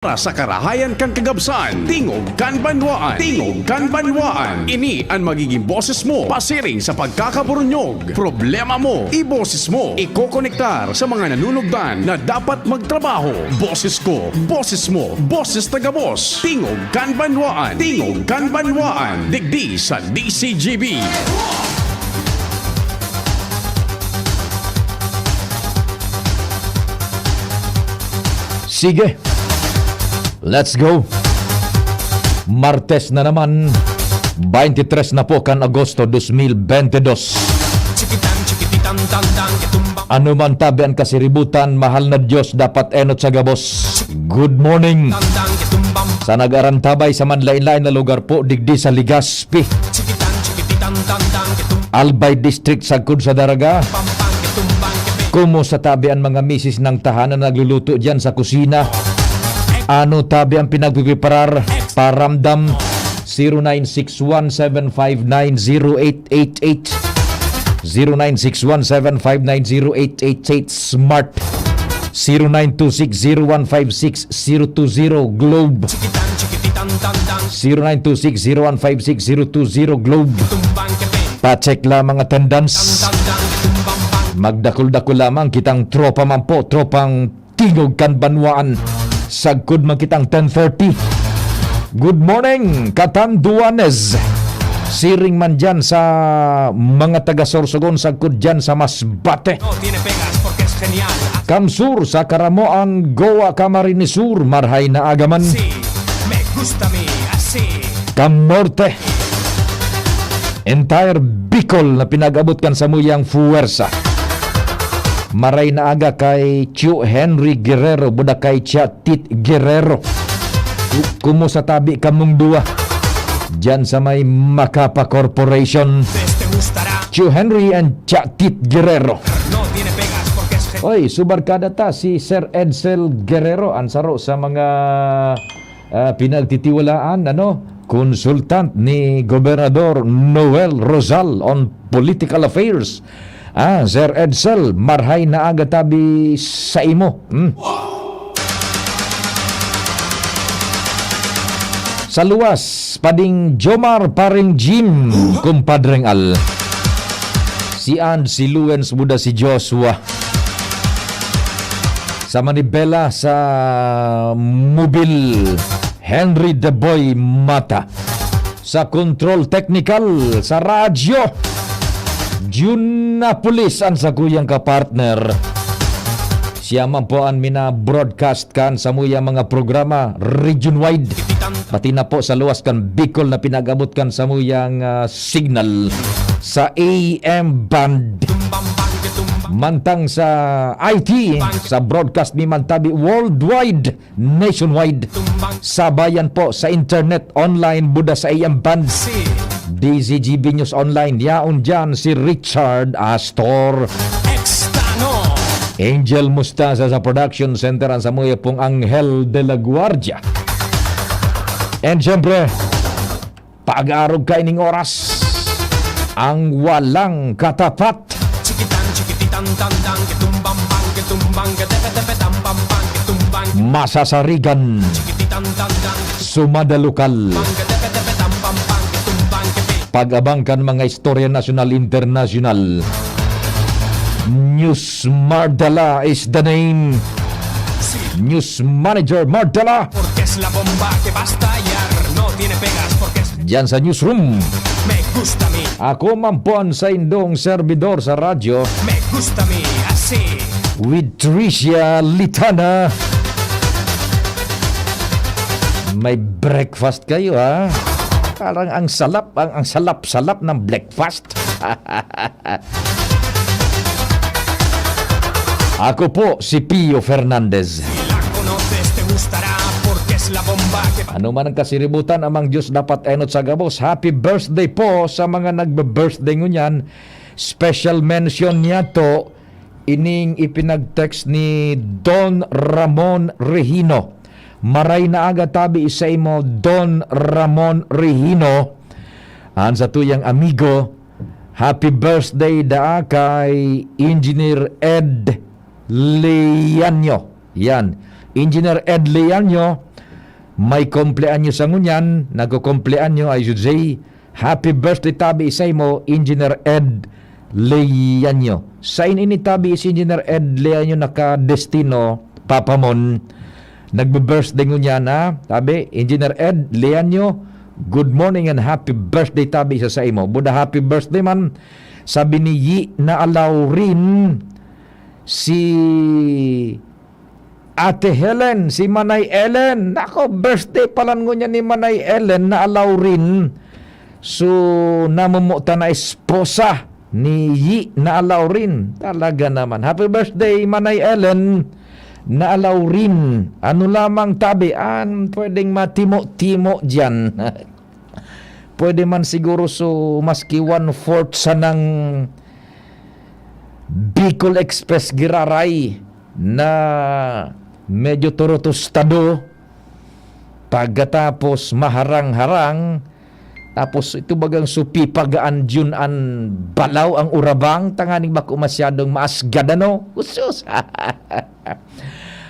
Para sa karahayan kang kagabsan, tingog kan banwaan. Tingog kan banwaan. Ini ang magiging boses mo pasiring sa pagkakaburunyog. Problema mo, iboses mo. Iko-konektar sa mga nanunugdan na dapat magtrabaho. Boses ko, boses mo, boses taga-boss. Tingog kan banwaan. Tingog kan banwaan. Digdi sa DCGB. Sige. Let's go. Martes na naman, 23 na po kan Agosto 2022. Ano man tabian kasiributan, mahal na Diyos dapat enot sa gabos. Good morning. Sa nag-arantabay sa manlain-lain na lugar po, digdi sa Ligaspi, Albay District, Sagkod sa Daraga. Kumo sa tabian mga misis ng tahanan nagluluto dyan sa kusina. Ano tabi ang pinagpipreparar? Paramdam 0961-759-0888 0961-759-0888 Smart 0926-0156-020 Globe 0926-0156-020 Globe. Pa-check lamang attendance. Magdakul-dakul lamang kitang tropa man po, tropang Tingog kan Banwaan. Sagkod man kitang 10:30. Good morning, Katanduanes. Siring man dyan sa mga taga-Sorsogon, sagkod dyan sa Masbate. Kamsur sa Karamoan, Goa, Camarines Sur, marhay na agaman. Kamnorte, entire Bicol na pinag-abot kan sa muyang fuwersa. Maray na aga kay Chu Henry Guerrero, budak kay Chatit Guerrero. Kumo sa tabi kamong duwa dyan sa may Macapa Corporation. Chu Henry and Chatit Guerrero. Oy, subarkada ta si Sir Edsel Guerrero, ansaro sa mga pinagtitiwalaan, consultant ni Gobernador Noel Rosal on political affairs. Sir Edsel, marhay na aga tabi sa imo. Sa luwas, pading Jomar paring Jim, kumpadreng Al. Si And, si Luens, buda si Joshua. Sa Manibela, sa Mobil, Henry the Boy Mata. Sa Control Technical, sa radyo, Jun Napolis ang sa kuyang kapartner. Siya man po ang mina-broadcast kan sa muyang mga programa region-wide. Pati na po sa luwas kan Bicol na pinag-abot kan sa muyang signal sa AM band. Mantang sa IT, sa broadcast ni Mantabi worldwide, nationwide. Sa bayan po, sa internet, online, buda sa AM band. DZGB News Online, yaon dyan si Richard Astor. Angel Mustasa sa production center ang samuya pong Angel de la Guardia. And syempre, pag-aarog kaining oras, ang walang katapat. Masasarigan, sumadalukal, pag-abangkan mga istorya nasyonal, international. News Mardala is the name. News Manager Mardala. Diyan sa newsroom. Ako mampuan sa indong servidor sa radyo. With Tricia Litana. May breakfast kayo, ha? Parang ang salap ng breakfast. Ako po si Pio Fernandez. Ano man ang kasiributan, amang Diyos dapat enot sa gabos. Happy birthday po sa mga nagbe-birthday ngunyan. Special mention niya to, ining ipinag-text ni Don Ramon Regino. Maray na aga tabi isa mo, Don Ramon Regino. An sa tuyang amigo, happy birthday da kay Engineer Ed Leanyo. Yan, Engineer Ed Leanyo, may kumpleanyo sa ngunyan, nagkukumpleanyo, I should say, happy birthday tabi isay mo, Engineer Ed Leanyo. Sa ini tabi si Engineer Ed Leanyo naka-destino, papamon, nagbe-birthday ngunyan na, tabi, Engineer Ed Leanyo, good morning and happy birthday tabi sa imo. Buda happy birthday man, sabi ni Yi na alaw rin si Ate Helen, si Manay Ellen. Nako, birthday palan ko niya ni Manay Ellen na alaw rin. So, namumuta na esposa ni Yi na alaw rin. Talaga naman. Happy birthday, Manay Ellen na alaw rin. Ano lamang tabian, pwedeng matimo-timo dyan. Pwede man siguro so maski 1/4 sa ng Bicol Express giraray na medyo turotostado pagkatapos maharang-harang tapos ito bagang supi pagaan dyan an balaw ang urabang tanganing bako masyadong maasgadano usus.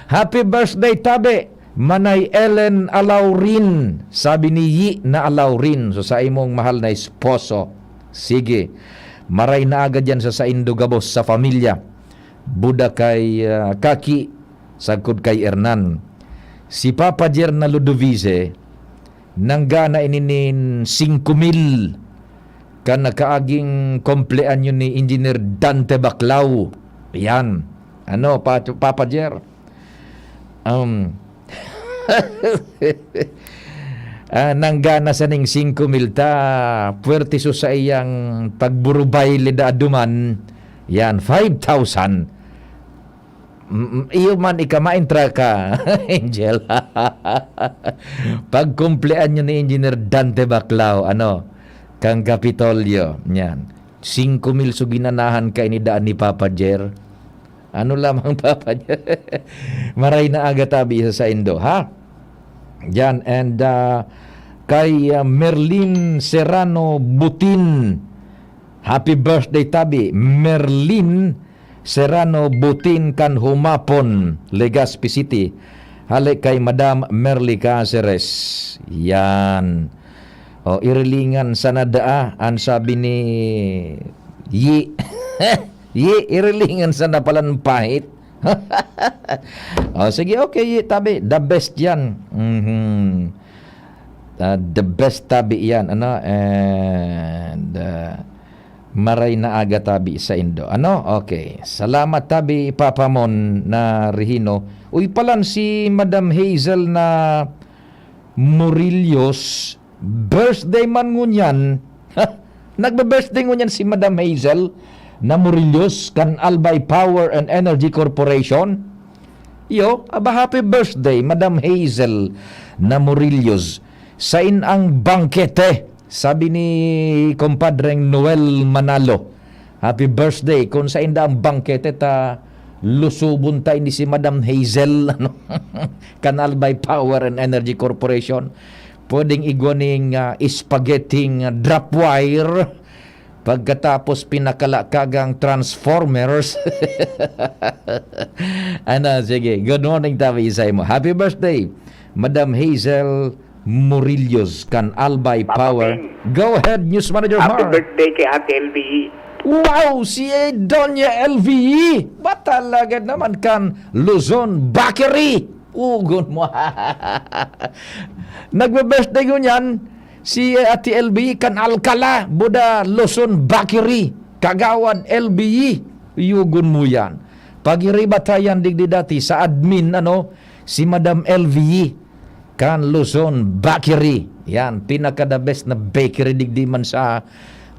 Happy birthday tabi Manay Ellen Alaurin, sabi ni Yi na Alaurin, so sa imong mahal na esposo. Sige, maray na agad yan sa Indogabos sa pamilya. Buda kay Kaki, sagkod kay Hernan. Si Papa Jer na Ludovice, nanggana ininin 5,000 ka nakaaging kompleanyo ni Engineer Dante Baclao. Yan. Ano, Papa Jer? Nanggana sa ning 5,000 ta puwerte so sa iyang pagburubay lida aduman yan 5,000 iyo man ikamaintra ka Angel. Pag kumpleanyo ni Engineer Dante Baclao ano kang Kapitolyo yan 5,000 so ginanahan ka inidaan ni Papa Jer. Ano lamang Papa Jer. Maray na aga tabi sa Indo ha. Yan, and kay Merlin Serrano Butin, happy birthday tabi Merlin Serrano Butin kan humapon Legazpi City. Halik kay Madam Merly Caceres. Yan, o irilingan sa nadaa ang sabi ni Yi. Yi irilingan sa napalan pahit. Oh, sige, okay, tabi, the best yan. The best tabi yan, ano, and maray na aga tabi sa Indo. Ano, okay. Salamat tabi, Papamon na Rihino. Uy, palan si Madam Hazel na Murillos, birthday man ngunyan. Nagbe-birthday ngunyan si Madam Hazel na Murillos kan Albay Power and Energy Corporation. Yo, aba happy birthday Madam Hazel na Murillos. Sain ang bangkete, sabi ni kumpadreng Noel Manalo. Happy birthday kung sain da ang bangkete ta lusubon tayo ni si Madam Hazel ano? kan Albay Power and Energy Corporation. Pwedeng igwaning spaghetti drop wire pagkatapos pinakalakagang Transformers. Ano, sige. Good morning, tabi isay mo. Happy birthday, Madam Hazel Murillos, kan Albay Power. Go ahead, News Manager Mar. Happy birthday kay Ate LBE. Wow, si Doña LVE. Ba talaga naman kan Luzon Bakery. Ugon mo. Nagbe-birthday ko niyan. Si Ate LBE kan Alcala, Buda Luzon Bakery, Kagawan LBE, yugon mo yan. Pagiribatayan digdi dati sa admin, ano, si Madam LVE kan Luzon Bakery. Yan, pinaka-the best na bakery digdi man sa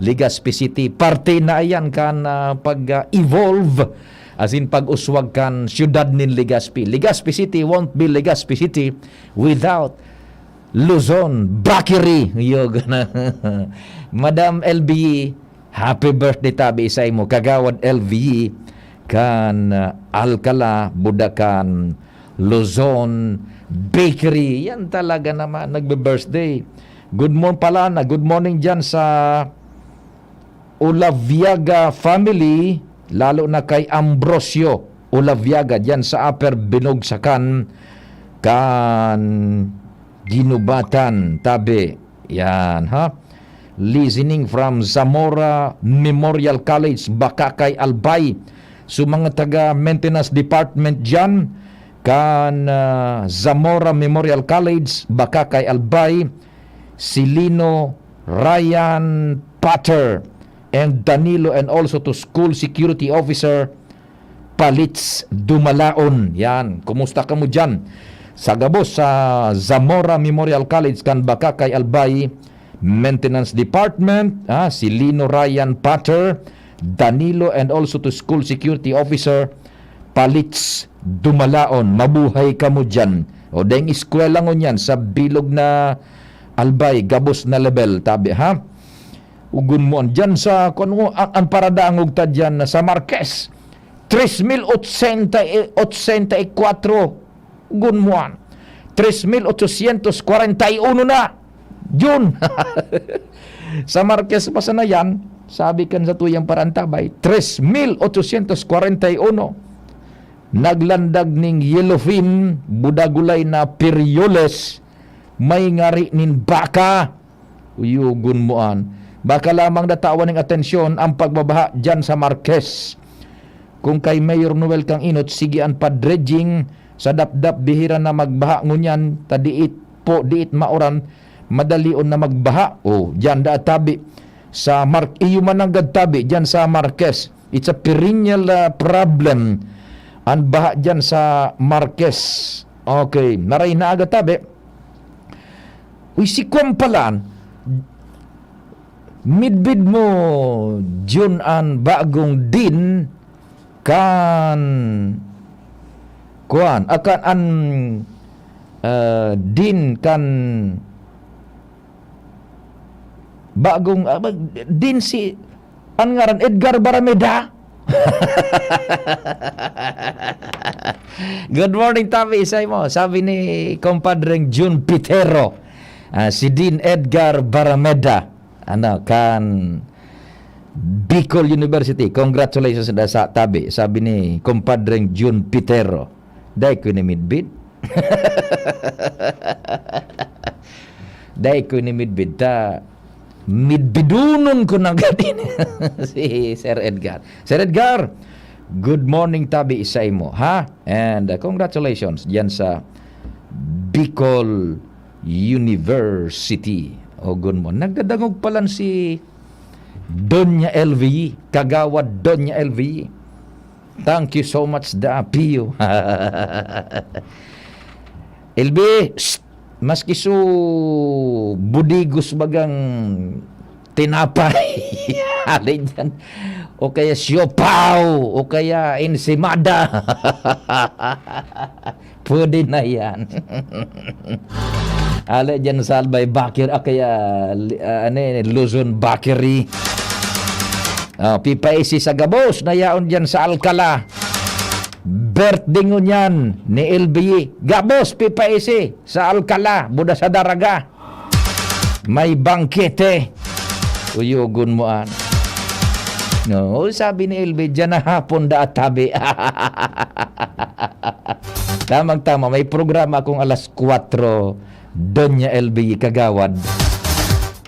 Legazpi City. Parte na yan kan pag-evolve, as in pag-uswag kan syudad nin Legazpi. Legazpi City won't be Legazpi City without Luzon Bakery. Madam LBE, happy birthday tabi isay mo. Kagawad LBE kan Alcala, Budakan, Luzon Bakery. Yan talaga naman nagbe-birthday. Good morning pala na. Good morning dyan sa Olaviaga family, lalo na kay Ambrosio Olaviaga dyan sa Upper Binogsakan kan Ginubatan, Tabi. Yan, ha? Listening from Zamora Memorial College, Bakakay, Albay. So mga taga maintenance department dyan, kan Zamora Memorial College, Bakakay, Albay, Silino, Ryan Potter, and Danilo, and also to school security officer Palits Dumalaon. Yan, kumusta ka mo dyan? Sa gabos sa Zamora Memorial College kan Bakakay, Albay, Maintenance Department, si Lino Ryan Potter, Danilo, and also to school security officer Palits Dumalaon. Mabuhay ka mo dyan. O dahil eskwela ngo yan sa bilog na Albay, gabos na level, tabi, ha? Ugun mo dyan sa, kung ang paradaang ugta dyan sa Marquez, 3,084, ugun mo 3,841 na. Yun. Sa Marquez pa sana yan, sabi kan sa tuyang parantabay, 3,841. Naglandag ning yellowfin, budagulay na perioles, may ngari nin baka. Uyugun moan. Baka lamang datawan ng atensyon ang pagbabaha dyan sa Marquez. Kung kay Mayor Noel kang inot, sigian pa dredging sa dapdap bihira na magbaha ngunyan, tadiit po, diit mauran, madalion na magbaha. Dyan da tabi sa iyo man ang tabi dyan sa Marquez. It's a perennial problem ang baha dyan sa Marquez. Okay, naray na aga tabi. Si Kwampalan, midbid mo June an bagong din kan kuan akan an din kan bagong din si an ngaran Edgar Barameda. Good morning, Tabi, isay mo. Sabi ni kompadreng June Pitero, si Dean Edgar Barameda, kan Bicol University. Congratulations sa Tabi. Sabi ni kompadreng June Pitero. Dahil ko ni midbid. Dahil ko ni midbid ta midbidunon ko na gadin. Si Sir Edgar. Sir Edgar, good morning, Tabi, isay mo, ha? And congratulations diyan sa Bicol University. Good mo. Nagdadangog palan si Donya LV, Kagawad Donya LV. Thank you so much, da Pio. LB, maski su budigos bagang tinapay alin dyan, o kaya siopaw, o kaya ensimada. Pwede na yan. Alin dyan sa Albay Bakir, kaya Luzon Bakery. Pipaisi sa Gabos, nayaon dyan sa Alcala. Birthday ngon yan ni LBE. Gabos, pipaisi sa Alcala, Buda sa Daraga. May bangkete. Uyugon mo an. No, sabi ni LB, dyan na hapon da at tabi. Tamang-tama, may programa akong alas 4, Donya LB Kagawad.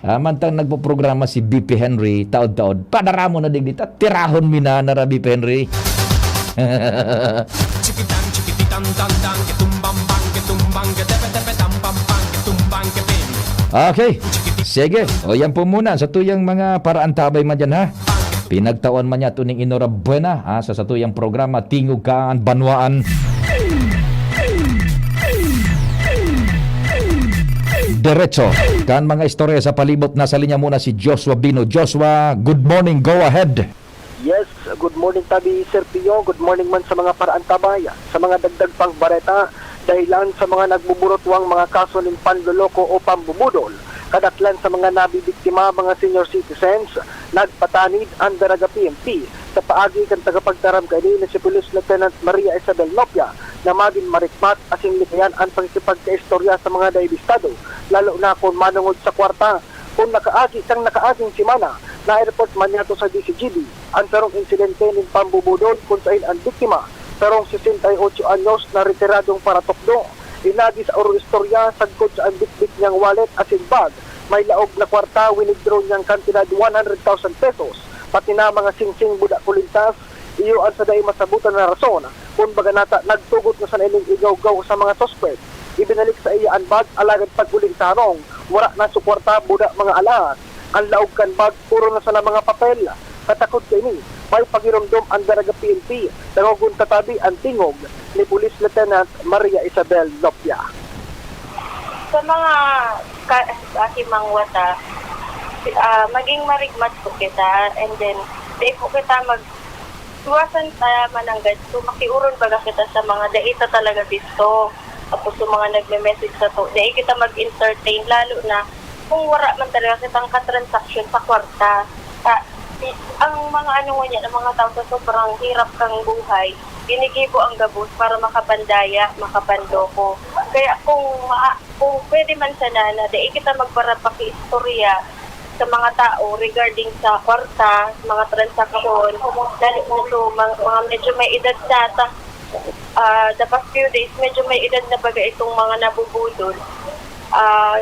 Mantang nagpo-programa si BP Henry, taod-taod, padaramo na din dito, tirahon mina na BP Henry. Chikitan chikititan tandang ketumbang bang ketumbang ketepe tampang bang ketumbang kepin. Okay, sige. O yan po muna sa tuyang mga paraan tabay man dyan, ha. Pinagtawan man niya tuning Inora Buena, sa tuyang programa Tingog Kaan Banwaan. Diretso kan mga istorya sa palibot. Nasa linya muna si Joshua Bino. Joshua, good morning, go ahead. Yes, good morning, Tabi, Sir Pio. Good morning man sa mga paraan tabay, sa mga dagdag pang bareta, dahilan sa mga nagbuburotwang mga kaso ng panloloko o pambubudol. Kadaklan sa mga nabibiktima, mga senior citizens, nagpatanid ang Daraga PNP sa paagi kan tagapagtaram kaini na si Police Lieutenant Maria Isabel Nopia na maging marikmat asing likayan ang pagkipagkaistorya sa mga daibistado, lalo na kung manungod sa kwarta. Kung nakaaging simana, na-report man yato sa DCGD ang sarong insidente ng pambubudol kung saan ang biktima sarong 68 anyos na retiradong paratokdo. Inagi sa oro istorya, sagkod sa ang bitbit niyang wallet as in bag. May laog na kwarta, winidraw niyang kantidad 100,000 pesos. Pati na mga singsing budak kulintas, iyo ang sa day masabutan na rason. Kung baga nata, nagtugot na sa nailing igaw-gaw sa mga suspect. Ibinalik sa iya ang bag, alagad pag-uli sa harong. Wala na suporta, budak mga alas. Ang laog kan bag, puro na sa mga papel. Katakot kayo ni, may pagiromdom ang daraga PNP. Nangugun katabi ang tingog ni Police Lieutenant Maria Isabel Lopia. Sa mga aking mga wata, maging marigmat po kita, and then di po kita iwasan tayo mananggad. So makiuron baga kita sa mga daita talaga gusto. Tapos sa mga nagme-message sa to, di kita mag-entertain, lalo na kung wala man talaga kitang katransaksyon sa kwarta. Ang mga niya, ang mga tao sa sobrang hirap kang buhay, ginigibo ang gabos para makabandaya, makabandoko. Kaya kung pwede man sana na di kita magparapaki-istorya sa mga tao regarding sa kwarta, mga transaksyon, lalo na so, mga medyo may edad data. The past few days, medyo may edad na baga itong mga nabubudol.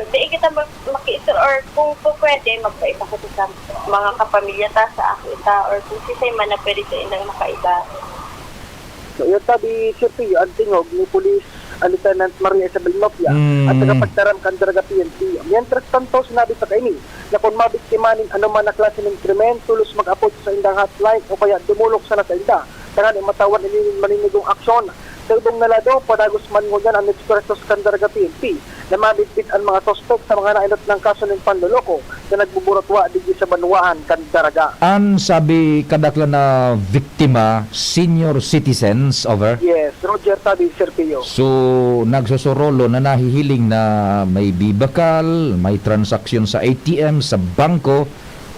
Di kita maki-istor or kung pwede, magpaiba ko sa mga kapamilya ta sa akita or kung sisay man na pwede sa inang makaiba. So, yung tabi, siyempre, ang tingog ni Police Lieutenant Maria Isabel Lopia at tagapagtaram kan daraga PNP. Mientras tanto, sinabi sa kaini na kung mabiktimanin anuman na klase ng krimen, tulos mag-apod sa indang hotline o kaya dumulog sa nasa inda. Tangan matawan nilinin maninigong aksyon. Sa ibong nalado, padagos man ngunyan ang ekspreso sa Daraga PNP na mabitbit ang mga suspect sa mga nainot ng kaso ng panloloko na nagbuburotwa digdi sa Banwaan, Daraga. An sabi kadakla na biktima, senior citizens, over? Yes, Roger Tabi, Sir Pio. So, nagsosorolo na nahihiling na may bibakal, may transaksyon sa ATM, sa bangko,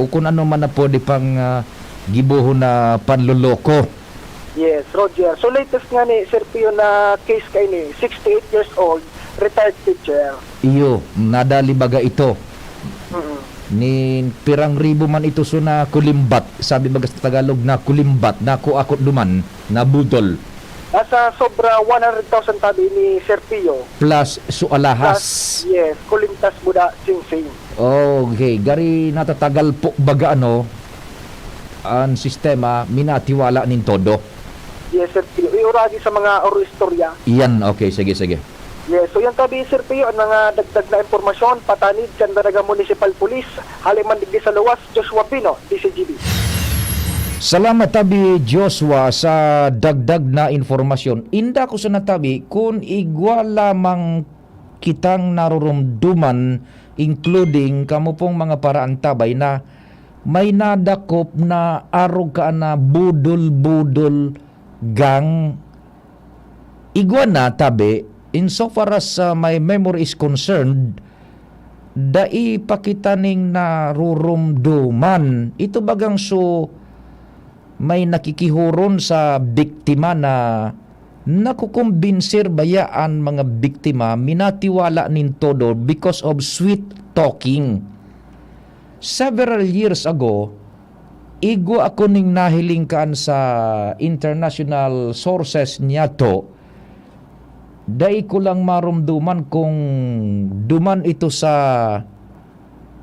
o kung ano man na pwede pang gibuho na panloloko. Yes, Roger. So latest nga ni Sir Pio na case kay ni 68 years old, retired teacher. Iyo, nadali baga ito. Ni pirang ribo man ito so na kulimbat. Sabi baga sa Tagalog na kulimbat, na kuakot duman, na budol. Nasa sobra 100,000 tabi ni Sir Pio. Plus sualahas. Plus, yes, kulimtas buda sing-sing. Okay, gari natatagal po baga ang sistema minatiwala nin todo. Yes, Sir Pio. Iuragi sa mga oro istorya. Iyan, okay, sige. Yes, so yan tabi, Sir Pio, ang mga dagdag na impormasyon, patanid, Candaraga Municipal Police, haliman digdi sa luwas, Joshua Pino, DCGB. Salamat tabi Joshua sa dagdag na informasyon. Inda ko sa natabi kung igwa lamang kitang narurumduman, including kamo pong mga paraan tabay na may nadakop na arog ka na budol-budol gang. Igwa na tabi, insofar as my memory is concerned, dai pakitaning narurumduman. Ito bagang so may nakikihuron sa biktima na nakukumbinsir bayaan mga biktima minatiwala nin todo because of sweet talking. Several years ago, igo ako ning nahiling kaan sa international sources niya to, dai ko lang marumduman kung duman ito sa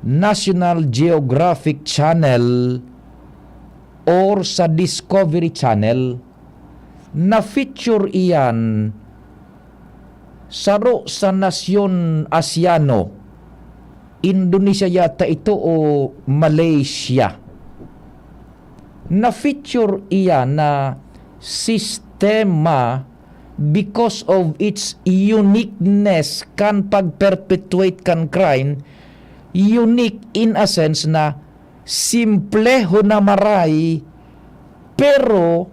National Geographic Channel or sa Discovery Channel, na feature iyan saro sa nasyon Asiano, Indonesia yata ito o Malaysia. Na feature iyan na sistema because of its uniqueness kan pag-perpetuate kan crime, unique in a sense na simpleho na maray pero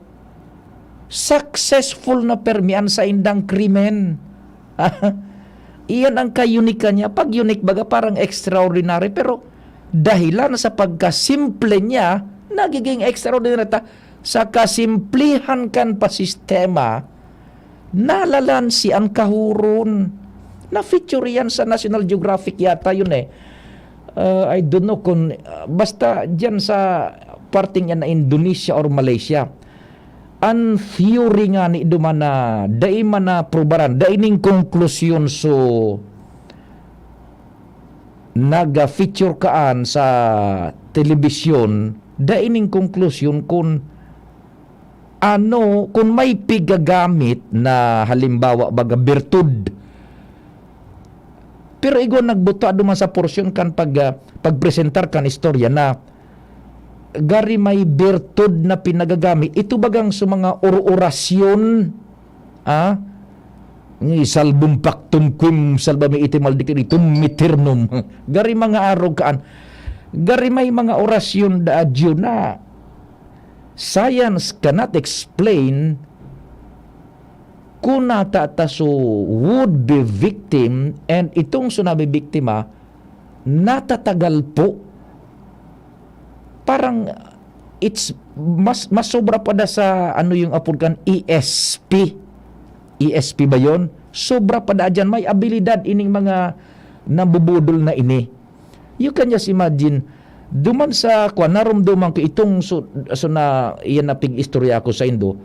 successful na permian sa indang krimen. Iyan ang ka-unique niya. Pag unique baga parang extraordinary, pero dahilan sa pagkasimple niya nagiging extraordinary. Sa kasimplihan kan pa sistema, nalalansi ang kahurun. Na feature yan sa National Geographic yata yun eh. I don't know kung basta dyan sa parting yan na Indonesia or Malaysia. Ang theory nga ni duman na dai man na probaran, dai ning konklusyon so naga-feature kaan sa telebisyon, dai ning konklusyon kung kung may pigagamit na halimbawa baga birtud. Pero igo nagbuto duman sa porsyon kan pagpresentar kan istorya na gari may birtud na pinagagamit. Ito bagang sa mga orasyon, ni salbum pactum quim salvami ite maldictum miternum. Gari mga arog kaan. Gari may mga orasyon da adyo na science cannot explain kung natataso would be victim and itong sunabi biktima natatagal po. Parang it's mas sobra pa da sa yung apod kan ESP ba yon? Sobra pa da dyan, may abilidad ining mga nabubudol na ini. You can just imagine duman sa narumduman ko itong so na iyan na pig-istorya ako sa Indo,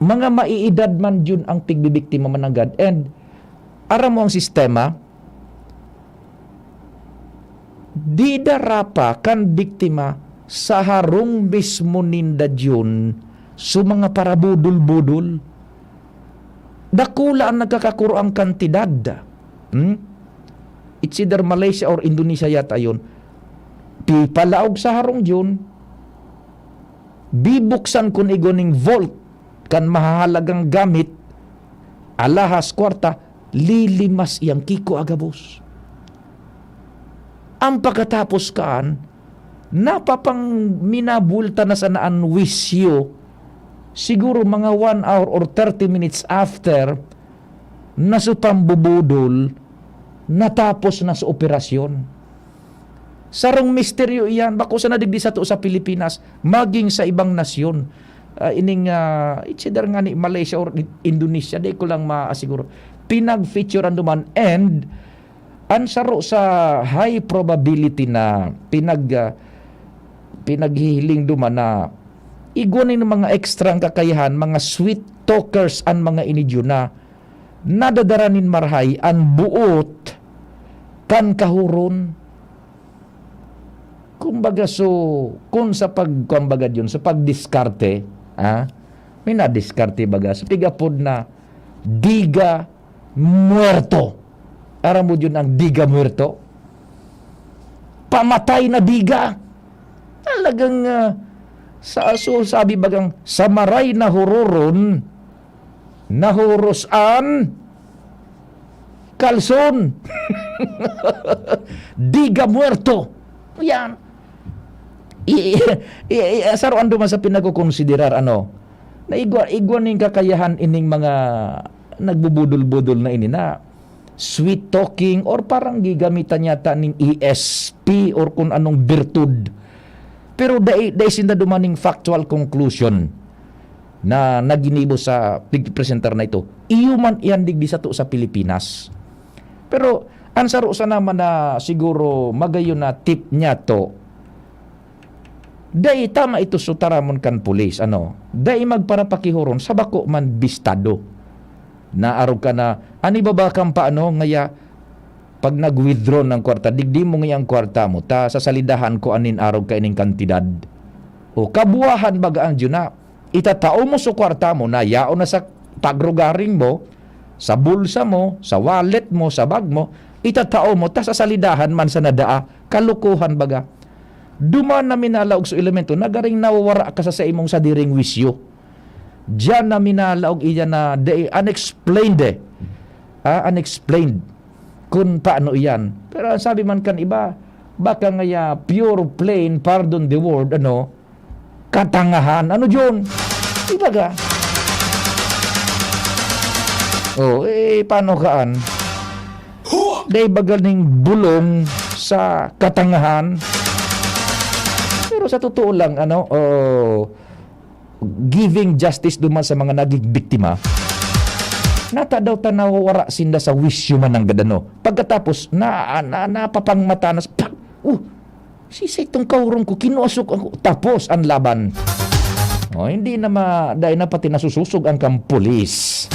mga maiidad man yun ang pigbibiktima managad, and aram mo ang sistema, di darapa kan biktima sa harong mismo ninda yun so mga parabudol-budol. Dakula ang nagkakakuro ang kantidad. It's either Malaysia or Indonesia yata yun. Pipalaog sa harong yun, bibuksan kun igoning vault kan mahalagang gamit, alahas kwarta, lilimas iyang kiko agabos. Ang pagkatapos kaan, napapang minabulta na sanaan wisyo, siguro mga 1 hour or 30 minutes after, nasupang bubudol, natapos na sa operasyon. Sarong misteryo iyan, bako sa nadigdi sa to sa Pilipinas, maging sa ibang nasyon. It's either nga ni Malaysia or Indonesia, di ko lang maasiguro. Pinag-featurean duman, and ansaro sa high probability na pinaghihiling duman na iguanin ng mga ekstrang kakayahan, mga sweet talkers ang mga inidyo na nadadaranin marhay ang buot kan kahuron. Kumbaga kung sa kumbaga yun, sa pagdiskarte, may nadiskarte baga, sa pigapod na diga muerto. Aram mo yun ang diga muerto? Pamatay na diga. Talagang, sabi bagang, samaray na huroron, nahurosan, kalson. Diga muerto. Yan. Saruan duman sa pinagkukonsiderar na igwan ning kakayahan ining mga nagbubudol-budol na ini na sweet talking or parang gigamitan yata ning ESP or kung anong birtud. Pero dai sinda dumaning factual conclusion na naginibo sa presenter na ito. Iyo man iyan digdi sa to sa Pilipinas. Pero ang saro sa naman na siguro magayon na tip niya to, dai tama ito sutaramon kan pulis, dai magparapakihuron sa bako man bistado. Naarog ka na, ani baba kang paano, ngaya, pag nag-withdraw ng kwarta, digdi mo ngayang kwarta mo, ta sasalidahan ko anin arog ka ining kantidad. O kabuahan bagaan dyan na, itatao mo sa kwarta mo, na yao na sa pagrugaring mo, sa bulsa mo, sa wallet mo, sa bag mo, itatao mo, ta sasalidahan man sa nadaa, kalukuhan baga. Duman na minalaog sa elemento, nagaring nawawara ka sa imong sa diring wisyo. Diyan na minalaog iya na unexplained unexplained kung paano iyan. Pero sabi man kan iba, baka ngaya pure plain, pardon the word, katangahan. Ano yun? Iba ka? Paano kaan? Day bagal ning bulong sa katangahan. Pero sa totoo lang, giving justice duman sa mga naging biktima, nata daw tanawawara sinda sa wisyo man ang gadano. Pagkatapos, napapangmatanas, sisa itong kaurong ko, kinuasok ako, tapos ang laban. O, hindi na dahil na pati nasususog ang kampulis.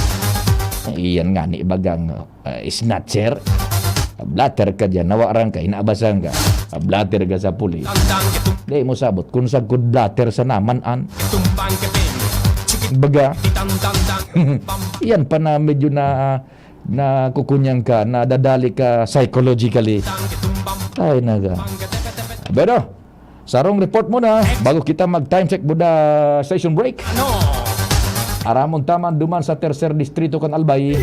Iyan nga ni bagang snatcher. Blatter ka dyan, nawarang ka, inaabasan ka. Blatter ka sa pulis. Tandang ke Di mo sabot, kung sagod blatter sa naman-an. tumbang ke ting. Chikit Baga, tang tang tang. Bam iyan pa na medyo na kukunyang ka, nadadali ka psychologically. tang ke tumbang Ay, naga. ke tepe tepe. Pero, sarong report muna bago kita mag-time check buda station break. No. Aramon taman duman sa tercer distrito kan Albay.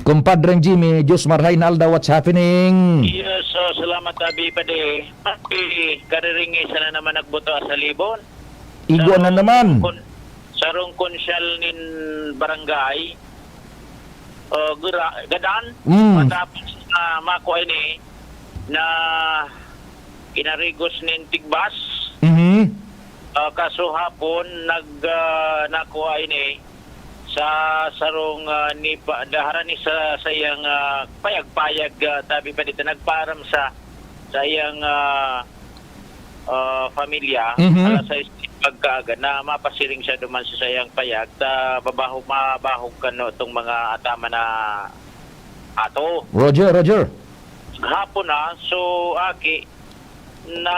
Kumpadreng Jimmy, Diyos Marhainalda, what's happening? Yes, so salamat abi pade. Kariringi sana naman nagboto sa Libon. Igo na naman. Sarong konsyal nin barangay. Gadan. Matapos na makuha ini na kinarigos nin tigbas. Kaso hapon nakuha ini sa sarong ni daharan ni sa sayang payag-payag tabi pa dito nagparam sa sayang pamilya alas sa pagkaaga na mapasiring siya duman sa sayang payag ta mabahog kano itong mga atama na ato Roger. hapon na so aki na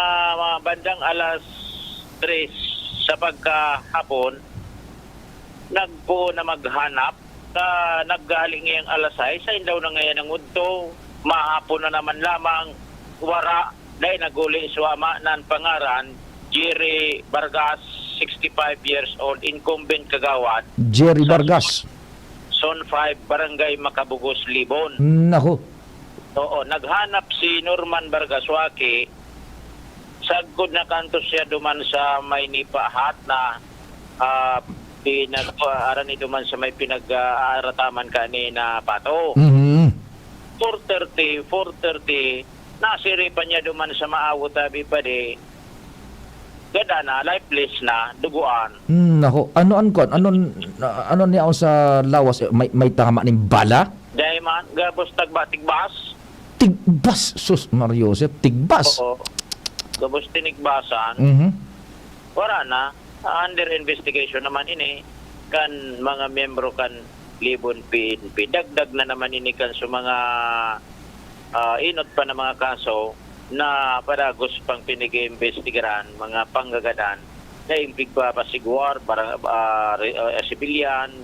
bandang alas 3 sa pagkahapon nagpo na maghanap na naggaling ngayong alas 6 sa indaw na ngayon ang udto mahapon na naman lamang wara dahil naguli suama nan pangaran Jerry Vargas 65 years old incumbent kagawad Jerry Vargas. Zone 5 Barangay Makabugos Libon. Nako. Oo, naghanap si Norman Vargas Waki sagod na kanto siya duman sa Maynipa Hat na pinag-aaral ni duman sa may pinag-aarataman kanina pato. 4:30 nasiripan niya duman sa maawo tabi pa di gada na lifeless na duguan. Nako, ano niya sa lawas may tama ning bala? Dahil man gabos tigbas. Tigbas sus Mario Joseph, tigbas. Oo. Gabos tinigbasan. Wala na. Under investigation naman ini kan mga membro kan Libon PNP. Dagdag na naman ini kan sa mga inot pa na mga kaso na paragos pang pinag-iimbestigaran, mga panggagadan na impig pa pasiguar, sibilyan,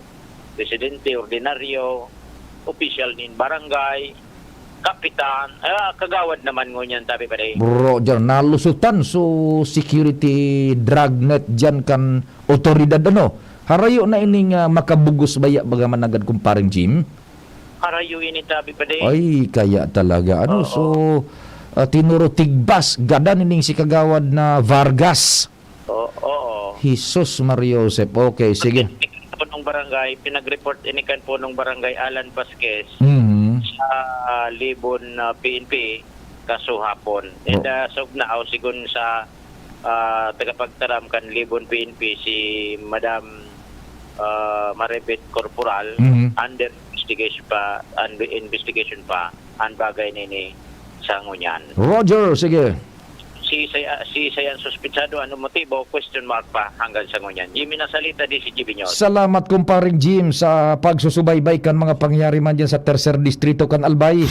presidente, ordinaryo, official nin barangay, kapitan, kagawad naman ngunyan tabi pa rin. Roger, nalusutan so security dragnet dyan kan otoridad ano. Harayo na ining makabugos baya bagaman agad kumparing Jim. Harayo ini tabi pa rin. Ay, kaya talaga. Ano, so tinuro tigbas, gadan ining si kagawad na Vargas. Oo. Jesus Mario Joseph. Okay, sige. Punong barangay, pinag-report inikan punong barangay Alan Vasquez. Sa Libon PNP kaso hapon. And sog na sigun sa tagapagtaram kan Libon PNP si Madam Maribet Corporal under investigation pa ang bagay nini sa ngunyan. Roger, sige. Si sayan suspitsado ano motibo question mark pa hanggang sa ngunyan. Jimmy nasalita di si Jibinyo. Salamat kumparing Jim sa pagsusubaybay kan mga pangyari man dyan sa tercer distrito kan Albay.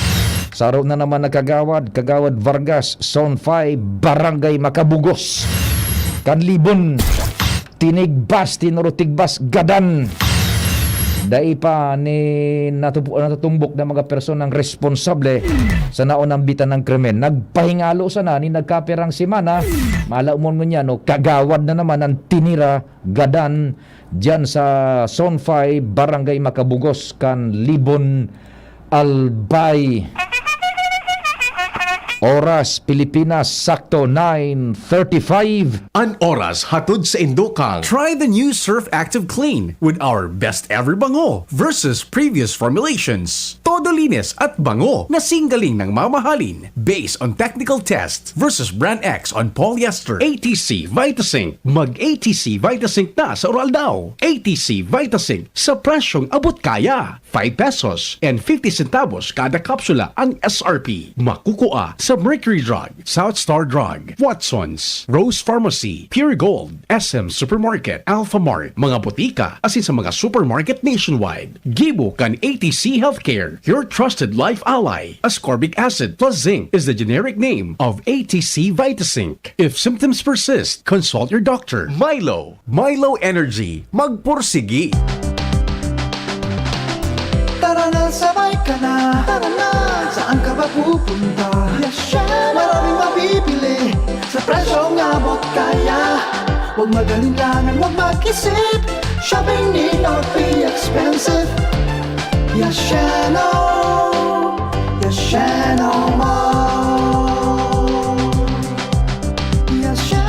Saro na naman na kagawad Vargas, Zone 5, Barangay Makabugos. Kan Libon, tinigbas, tinurutigbas, gadan. Dai pa ni natutumbok na mga personang responsable sa naunang bitan ng krimen. Nagpahingalo sana ni nagkapirang simana. Malaumon mo niya, no, kagawad na naman ang tinira gadan dyan sa Zone 5, Barangay Makabugos, kan Libon, Albay. Oras, Pilipinas, sakto 9:35. An oras hatod sa Indokal. Try the new Surf Active Clean with our best ever bango versus previous formulations. todo linis at bango na singgaling ng mamahalin based on technical tests versus brand X on polyester. ATC Vitasync. Mag-ATC Vitasync na sa oral daw. ATC Vitasync sa presyong abot kaya. 5 pesos and 50 centavos kada kapsula ang SRP. Makukuha sa Mercury Drug, South Star Drug, Watson's, Rose Pharmacy, Pure Gold, SM Supermarket, Alpha Mart, mga botika, asin sa mga supermarket nationwide. Gibo kan ATC Healthcare, your trusted life ally. Ascorbic acid plus zinc is the generic name of ATC Vitasync. If symptoms persist, consult your doctor. Milo Energy, magpursigi. Tara na, sabay ka na. Tara na, saan ka ba pupunta? Maraming mabibili sa presyong abot kaya. Huwag magalinlangan, huwag mag-isip. Shopping need not be expensive. Yashano Mall. Yashano Mall. Yashano.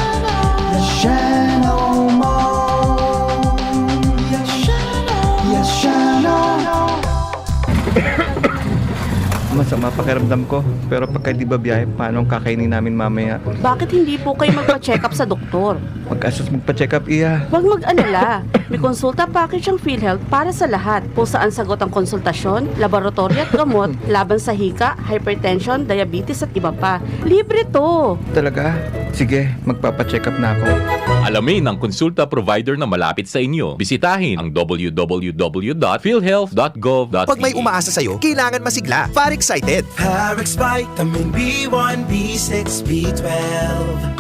Masama pakiramdam ko. Pero pagka di ba biyahe, paano ang kakainin namin mamaya? Bakit hindi po kayo magpa-check up sa doktor? Mag-asos magpa-check up, iya. Huwag mag-alala. May konsulta package ang PhilHealth para sa lahat. Kung saan sagot ang konsultasyon, laboratory at gamot, laban sa hika, hypertension, diabetes at iba pa. Libre to! Talaga? Sige, magpapa-check up na ako. Alamin ang konsulta provider na malapit sa inyo. Bisitahin ang www.philhealth.gov.ph. Pag may umaasa sa'yo, kailangan masigla. Farexcited. Parix Vitamin B1, B6, B12.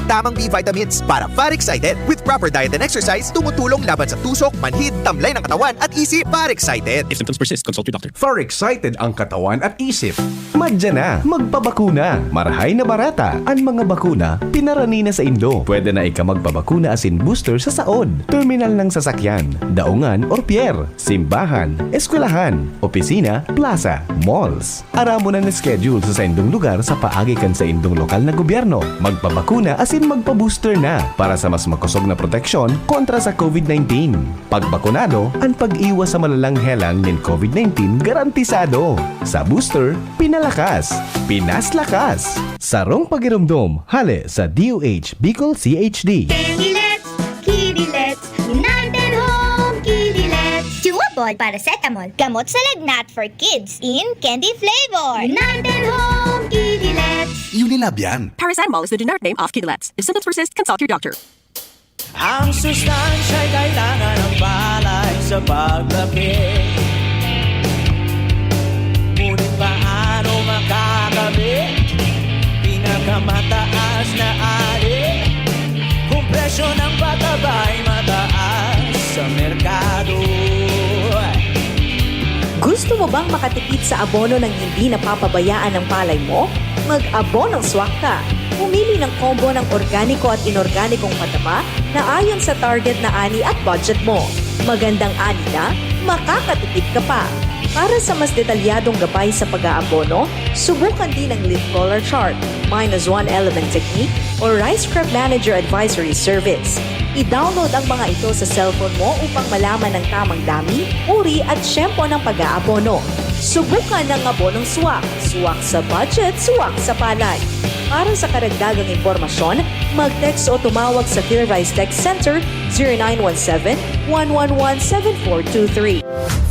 Tamang B vitamins para Farexcited. With proper diet and exercise, tumutulong laban sa tusok, manhid, tamlay ng katawan at isip. Farexcited. If symptoms persist, consult your doctor. For excited ang katawan at isip. Madya na, magpabakuna. Marahay na barata. Ang mga bakuna, pinarani na sa Indo. Pwede na ika magpabakuna asin booster sa saod, terminal ng sasakyan, daungan or pier, simbahan, eskwelahan, opisina, plaza, malls. Aramo na schedule sa indong lugar sa paagikan sa indong lokal na gobyerno. Magpabakuna asin magpa-booster na para sa mas makusog na proteksyon kontra sa COVID-19. Pag bakunado, ang pag-iwas sa malalang helang ng COVID-19 garantisado. Sa booster, pinalakas, pinaslakas. Sarong pagiramdom, hale sa DOH Bicol CHD. Kidilets, Kidilets, United Home Kidilets. Chewable paracetamol, gamot sa lagnat for kids in candy flavor. United Home Kidilets. Unilab yan. Paracetamol is the generic name of Kidilets. If symptoms persist, consult your doctor. Ang sustansya'y kailangan ng palay sa paglaki. Ngunit paano makakamit? Pinakamataas na ali. Kung presyo ng patabay mataas sa merkado. Gusto mo bang makatipid sa abono ng hindi napapabayaan ng palay mo? Mag-abonong swak ka. Pumili ng combo ng organiko at inorganikong pataba na ayon sa target na ani at budget mo. Magandang ani na, makakatipid ka pa. Para sa mas detalyadong gabay sa pag-aabono, subukan din ang leaf color chart, -1 element technique, o Rice Crop Manager Advisory Service. I-download ang mga ito sa cellphone mo upang malaman ang tamang dami, uri at syempo ng pag-aabono. Subukan ng abonong swak. Swak sa budget, swak sa palay. Para sa karagdagang impormasyon, mag-text o tumawag sa PhilRice Text Center 0917-111-7423.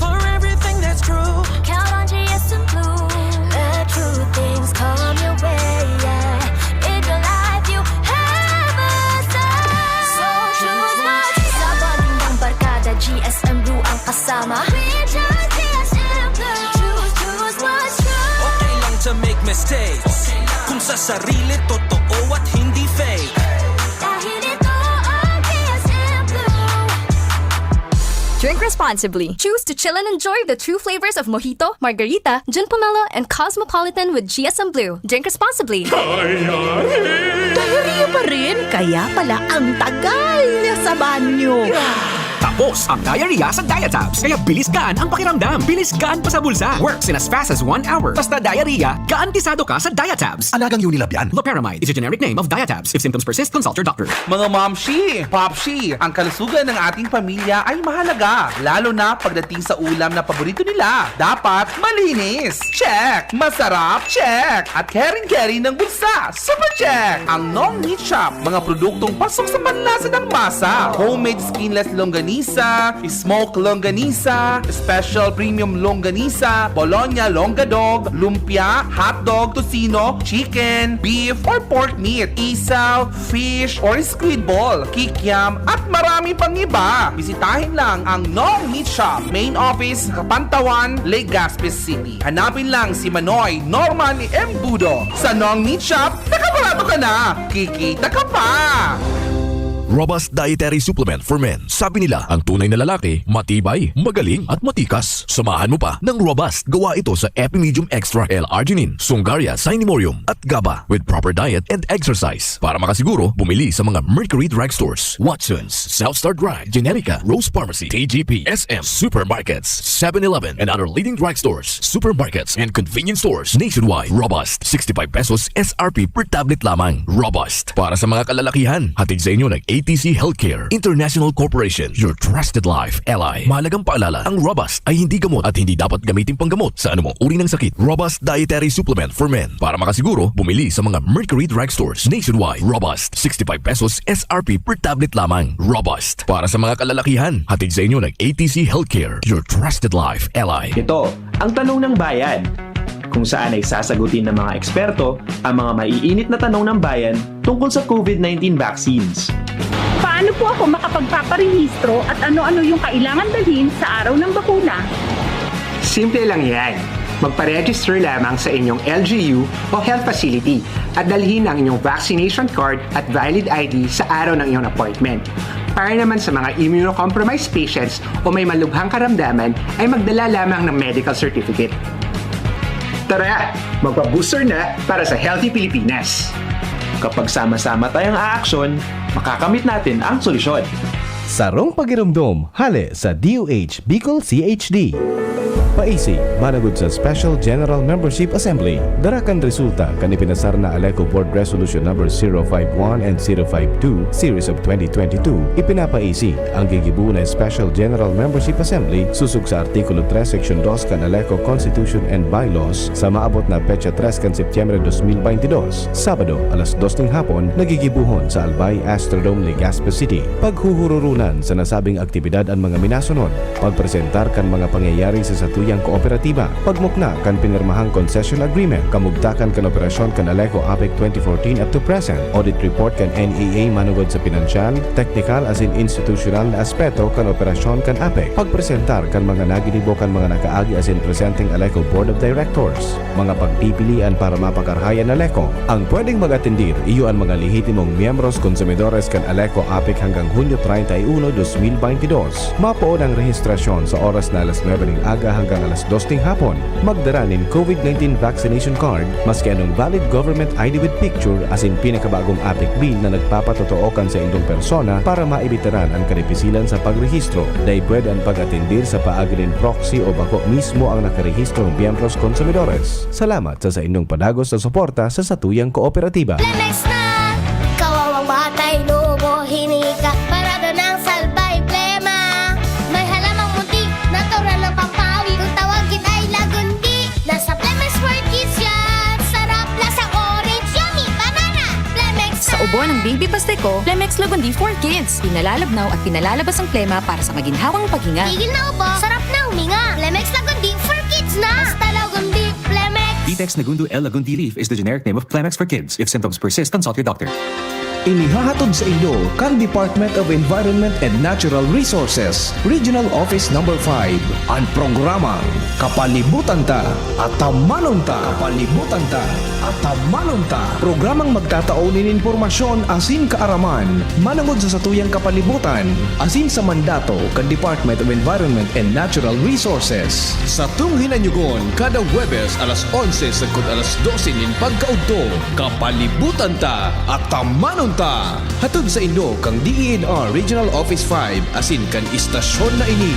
For everything that's true, Count on GSM Blue. Let true things come your way. Yeah. In your life, you have a say. So choose what sa bandang barkada, GSM Blue ang kasama. We just GSM Blue. Choose what's true. okay lang to make mistakes. Kung sa sarili, totoo at hindi fake. Dahil ito ang GSM Blue. Drink responsibly. Choose to chill and enjoy the true flavors of Mojito, Margarita, Gin Pomelo, and Cosmopolitan with GSM Blue. Drink responsibly. Diarrhea pa rin, kaya pala ang tagal niya sa banyo. Tapos ang diarrhea sa Diatabs. Kaya bilis gaan ang pakiramdam. Bilis gaan pa sa bulsa. Works in as fast as 1 hour. Basta diarrhea, garantisado ka sa Diatabs. Alagang Unilab yan. Loperamide is a generic name of Diatabs. If symptoms persist, consult your doctor. Mga momshi, popshi, ang kalusugan ng ating pamilya ay mahalaga. Lalo na pagdating sa ulam na paborito nila. Dapat malinis. Check. Masarap. Check. At caring-caring ng bulsa. Super check. Ang Nong Meat Shop. Mga produktong pasok sa panlasa ng masa. Homemade skinless longganisa, smoked longganisa, special premium longganisa, Bologna longadog, lumpia, hotdog, tocino, chicken, beef, or pork meat, isaw, fish, or squid ball, kikiam, at marami pang iba. Bisitahin lang ang Nong Meat Shop, main office, Kapantawan, Legazpi City. Hanapin lang si Manoy Norman M. Budo. Sa Nong Meat Shop, nakaparado ka na. Kikita ka pa! Robust Dietary Supplement for Men. Sabi nila, ang tunay na lalaki, matibay, magaling at matikas. Samahan mo pa ng Robust. Gawa ito sa Epimedium Extra L-Arginine, Sungaria Cinnamomum at GABA with proper diet and exercise. Para makasiguro, bumili sa mga Mercury Drugstores, Watson's, Southstar Drug, Generica, Rose Pharmacy, TGP, SM, Supermarkets, 7-Eleven, and other leading drugstores, supermarkets, and convenience stores nationwide. Robust, 65 pesos SRP per tablet lamang. Robust. Para sa mga kalalakihan, hatid sa inyo ng ATC Healthcare International Corporation, your trusted life ally. Mahalagang paalala, ang Robust ay hindi gamot at hindi dapat gamitin panggamot sa anumang uri ng sakit. Robust Dietary Supplement for Men. Para makasiguro, bumili sa mga Mercury Drugstores nationwide. Robust, 65 pesos SRP per tablet lamang. Robust. Para sa mga kalalakihan, hatid sa inyo ng ATC Healthcare, your trusted life ally. Ito, ang tanong ng bayan. Kung saan ay sasagutin ng mga eksperto ang mga maiinit na tanong ng bayan tungkol sa COVID-19 vaccines. Paano po ako makapagpaparehistro at ano-ano yung kailangan dalhin sa araw ng bakuna? Simple lang yan. Magpa-register lamang sa inyong LGU o health facility at dalhin ang inyong vaccination card at valid ID sa araw ng iyong appointment. Para naman sa mga immunocompromised patients o may malubhang karamdaman ay magdala lamang ng medical certificate. Tara, magpa-booster na para sa Healthy Pilipinas! Kapag sama-sama tayong aaksyon, makakamit natin ang solusyon. Sarong pagiramdom, hali sa DOH Bicol CHD. Paisi, managod sa Special General Membership Assembly. Darakan resulta kan ipinasar na Aleco Board Resolution number 051 and 052 Series of 2022. Ipinapaisi ang gigibu na Special General Membership Assembly susug sa Artikulo 3 Section 2 kan Aleco Constitution and Bylaws sa maabot na petsa 3 kan Setyembre 2022. Sabado, alas 2 ng hapon, nagigibuhon sa Albay Astrodome, Legazpi City. Paghuhururunan sa nasabing aktibidad ang mga minasunod. Pagpresentar kan mga pangyayari sa satuyang kooperatiba, pagmukna kan pinirmahang concession agreement, kamugtakan kan operasyon kan Aleco APEC 2014 up to present, audit report kan NEA manugod sa pinansyal, technical as in institutional na aspeto kan operasyon kan APEC, pagpresentar kan mga naginibo kan mga nakaagi as in presenting Aleco Board of Directors, mga pagpipilian para mapakarhayan Aleco. Ang pwedeng mag-atendir iyo ang mga lehitimong miyembros konsumidores kan Aleco APEC hanggang Hunyo 31, 2022. Mapoon ang rehistrasyon sa oras na alas 9 ng aga hanggang alas 2 ng hapon. Magdara nin COVID-19 vaccination card maski anong valid government ID with picture as in pinakabagong APEC bill na nagpapatotookan sa indong persona para maibitaran ang karepisilan sa pagrehistro. Dahil pwede ang pag-atendir sa paagilin proxy o bako mismo ang nakarehistrong miyembros konsumidores. Salamat sa indong padagos sa suporta sa satuyang kooperatiba. Lemex na! Kawawang batay, lobo, hinika, parada ng salbay, plema. May halamang munti, natural ng pampawi, kung tawagin ay lagundi. Nasa Plemex for Kids yan, sarap lasang orange, yummy, banana. Plemex na! Sa ubo ng baby pasteco, Plemex Lagundi for Kids. Pinalalabnaw at pinalalabas ang plema para sa maginhawang paghinga. Tigil na ubo, sarap na huminga. Plemex Lagundi for Kids na! Basta Lagundi, Plemex! Vitex Nagundu L. Lagundi Leaf is the generic name of Plemex for Kids. If symptoms persist, consult your doctor. Inihahatod sa inyo kan Department of Environment and Natural Resources, Regional Office No. 5, ang programang Kapalibutan Ta at Tamanon Ta. Kapalibutan Ta at Tamanon Ta. Programang magtataunin informasyon asin kaaraman, manangod sa satuyang kapalibutan, asin sa mandato kan Department of Environment and Natural Resources. Sa tunghinanyugon, kada Huwebes alas 11 sagkod alas 12 nin pagkaudto, Kapalibutan Ta at Tamanon Ta. Pamanunta. Hatod sa Indo kang DENR Regional Office 5 asin kan istasyon na ini.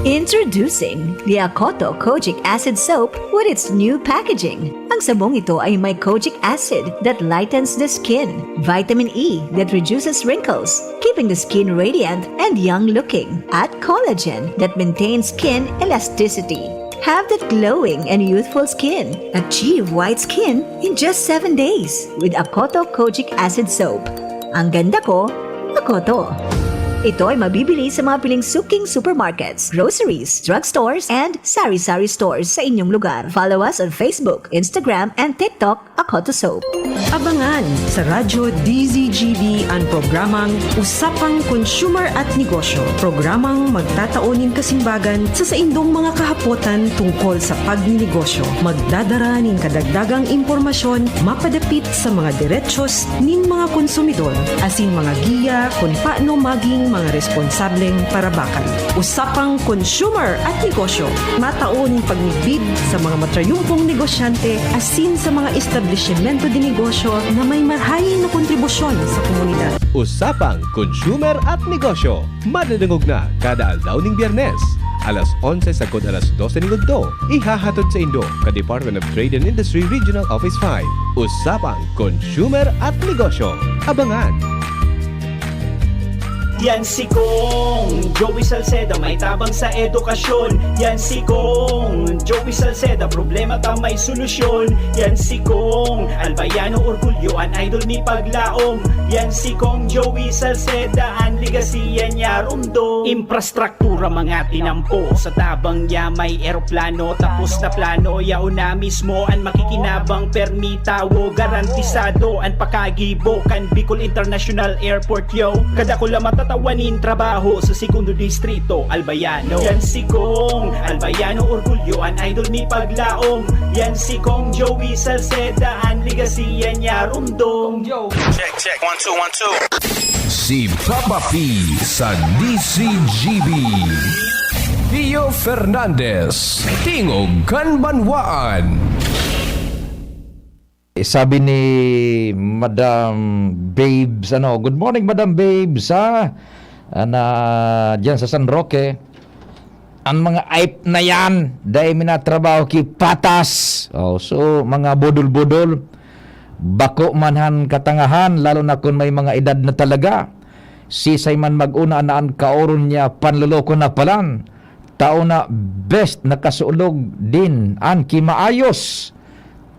Introducing the Akoto Kojic Acid Soap with its new packaging. Ang sabong ito ay may kojic acid that lightens the skin, vitamin E that reduces wrinkles, keeping the skin radiant and young-looking, at collagen that maintains skin elasticity. Have that glowing and youthful skin. Achieve white skin in just 7 days with Akoto Kojic Acid Soap. Ang ganda ko, Akoto. Ito ay mabibili sa mga piling suking supermarkets, groceries, drugstores, and sari-sari stores sa inyong lugar. Follow us on Facebook, Instagram, and TikTok, Akoto Soap. Abangan sa Radyo DZGB ang programang Usapang Consumer at Negosyo. Programang magtataunin kasimbagan sa saindong mga kahapotan tungkol sa pagninegosyo. Magdadara nin kadagdagang impormasyon mapadapit sa mga diretsyon nin mga konsumidor, asin mga giya kung paano maging mga responsableng parabakal. Usapang Consumer at Negosyo. Matauning pagnigbid sa mga matrayumpong negosyante asin sa mga establishmento di negosyo na may marhayin na kontribusyon sa komunidad. Usapang Consumer at Negosyo. Madadangog na kada aldaw ning Biyernes. Alas 11 sagod alas 12 ning adto. Ihahatod sa Indo ka Department of Trade and Industry Regional Office 5. Usapang Consumer at Negosyo. Abangan! Yan si Kong Joey Salceda, may tabang sa edukasyon. Yan si Kong Joey Salceda, problema ta may solusyon. Yan si Kong Albayano orgulyo, an idol ni paglaom. Yan si Kong Joey Salceda, ang ligasiya niya rundo. Infrastruktura mga tinampo, sa tabang niya may eroplano. Tapos na plano, yao na mismo ang makikinabang permitawo. Garantisado ang pakagibo kan Bicol International Airport yo. Kada ko lang matatawanin trabaho sa segundo distrito Albayano. Yan si Kong Albayano orgulyo, an idol ni paglaom. Yan si Kong Joey Salceda, ang ligasiya niya rundo. Check 1 2 1 2. Si Papa P sa DCGB. Pio Fernandez, Tingog Kanbanwaan. Sabi ni Madam Babes, good morning Madam Babes, na dyan sa San Roque, ang mga aip na yan, dahil minatrabaho ki patas. So, mga budol-budol, bako manhan katangahan, lalo na kung may mga edad na talaga. Sisay man mag-una naan kaoron niya, panluloko na palan. Tao na best nakasulog din, an kimaayos.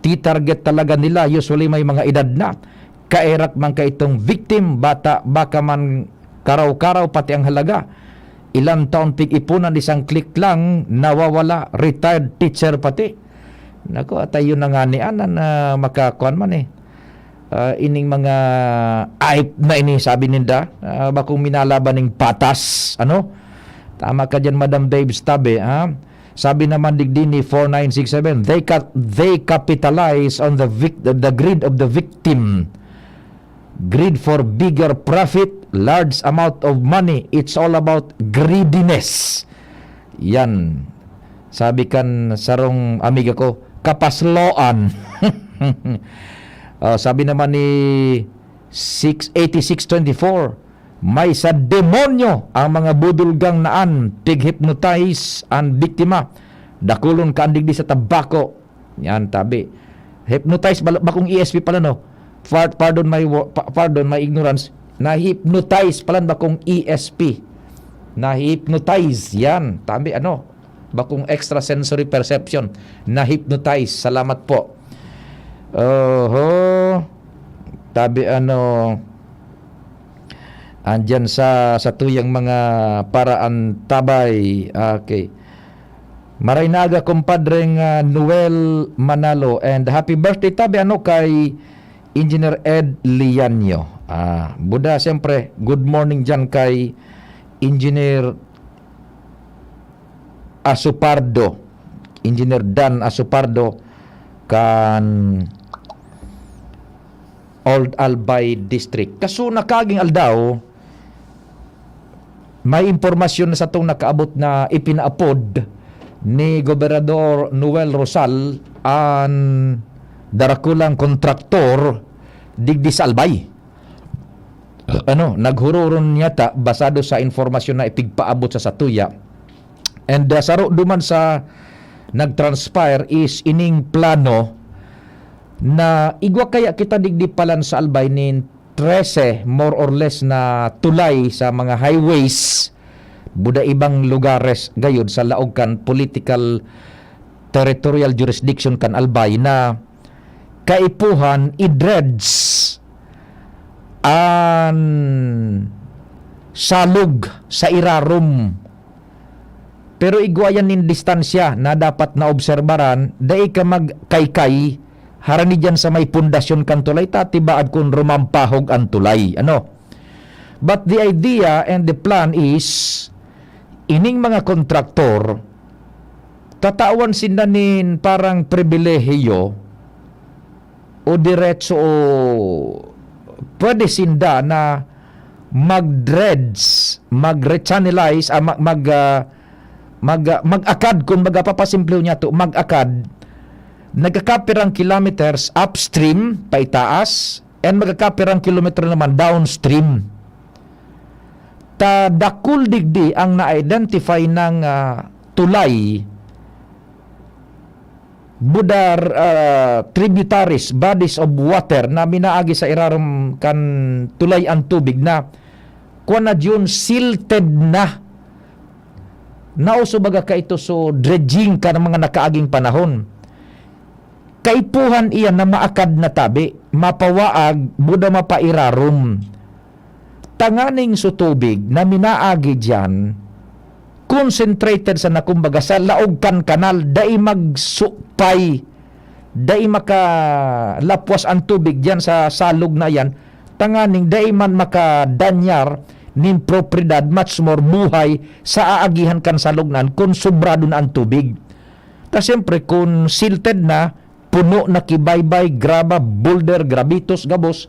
Ti-target talaga nila, usually may mga edad na. Kairak man ka itong victim, bata, baka man karaw-karaw pati ang halaga. Ilang taon pig-ipunan, isang click lang, nawawala, retired teacher pati. Nako, atayo na nga ni Anan na makakuan man ining mga aip na ini, sabi ninda, bakong minalaban ng patas, Tama ka dyan, Madam Babes Tabe, Sabi naman digdi ni 4967, they capitalize on the greed of the victim. Greed for bigger profit, large amount of money. It's all about greediness. Yan. Sabi kan sarong amiga ko, kapasloan. Sabi naman ni 8624, may sa demonyo ang mga budulgang naan, tig-hypnotize ang biktima. Dakulon ka andig di sa tabako. Yan, tabi. Hypnotize, bakong ESP pala, Pardon my ignorance. Na-hypnotize pala bakong ESP. Na-hypnotize. Yan, tabi, bakong extrasensory perception. Na-hypnotize. Salamat po. Tabi, andyan sa tuyang mga paraan tabay. Okay. Maraynaga kumpadreng Noel Manalo, and happy birthday tabi kay Engineer Ed Lianyo. Buda siyempre, good morning dyan kay Engineer Asupardo, Engineer Dan Asupardo kan Old Albay District. Kaso nakaging aldaw, may impormasyon na sa itong nakaabot na ipinaapod ni Gobernador Noel Rosal ang darakulang kontraktor digdi sa Albay. Naghururon yata basado sa informasyon na ipigpaabot sa Satuya. And saro duman sa nagtranspire is ining plano na igwa kaya kita digdi palan sa Albay nin 13 more or less na tulay sa mga highways buda ibang lugares gayud sa laog kan political territorial jurisdiction kan Albay na kaipuhan i-dredge an salug sa irarum. Pero igwayan nin distansya na dapat na obserbaran dai ka magkaykay harani dyan sa may pundasyon kan tulay tatibaad kung rumampahog ang tulay. But the idea and the plan is ining mga kontraktor tatawan sila nin parang pribilehiyo o diretso o pwede sinda na mag-dredge, mag-rechannelize, mag-akad, kung magapapasimple niya to, mag-akad, nagkakapirang kilometers upstream, paitaas, and magkakapirang kilometer naman downstream. Dakul digdi ang na-identify ng tulay, budar tributaries, bodies of water na minaagi sa irarum kan tulay ang tubig na kuan na yun silted na nauso baga ka ito so dredging ka ng mga nakaaging panahon. Kaipuhan iyan na maakad na tabi, mapawaag, buda mapairarum. Tanganing so tubig na minaagi dyan concentrated sa nakumbaga sa laog kan kanal, dai magsupay, dai makalapwas ang tubig diyan sa salog na yan, tanganing dai man makadanyar nin propriedad much more buhay sa aagihan kan salognan kung sobrado na ang tubig. Ta siyempre kung silted na, puno na kibaybay, graba, boulder, gravitos, gabos,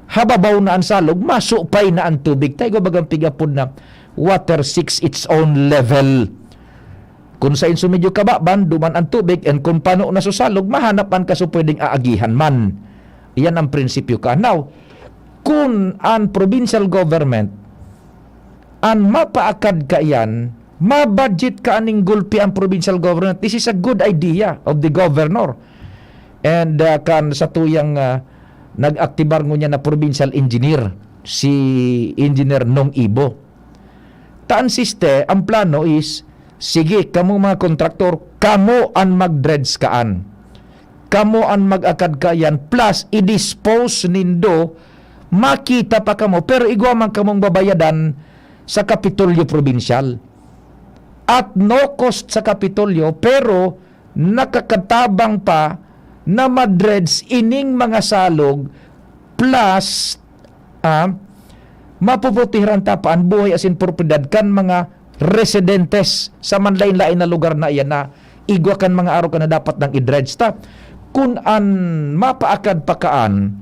hababaw na ang salog, masupay na ang tubig. Tayo bagang pigapod na water seeks its own level. Kung sa inso medyo kababan, duman ang tubig, and kung pano na susalog, mahanapan ka so pwedeng aagihan man. Iyan ang prinsipyo ka. Now, kung ang provincial government, ang mapaakad ka yan, mabudget ka aning gulpi ang provincial government, this is a good idea of the governor. And kan sa tuyang nag-aktibar ngo niya na provincial engineer, si Engineer Nong Ibo. Taan siste, ang plano is, sige, kamo mga kontraktor, kamo ang mag-dredge kaan. Kamo ang mag-akad kayan, plus i-dispose nindo, makita pa kamo, pero igwaman kamong babayadan sa Kapitolyo Provincial. At no cost sa Kapitolyo, pero nakakatabang pa na madredge ining mga salog, plus mapuputiran tapaan buhay asin propriedad kan mga residentes sa manlain-lain na lugar na iyan na igwa kan mga araw ka na dapat ng i-dredge ta. Kung an mapaakad pakaan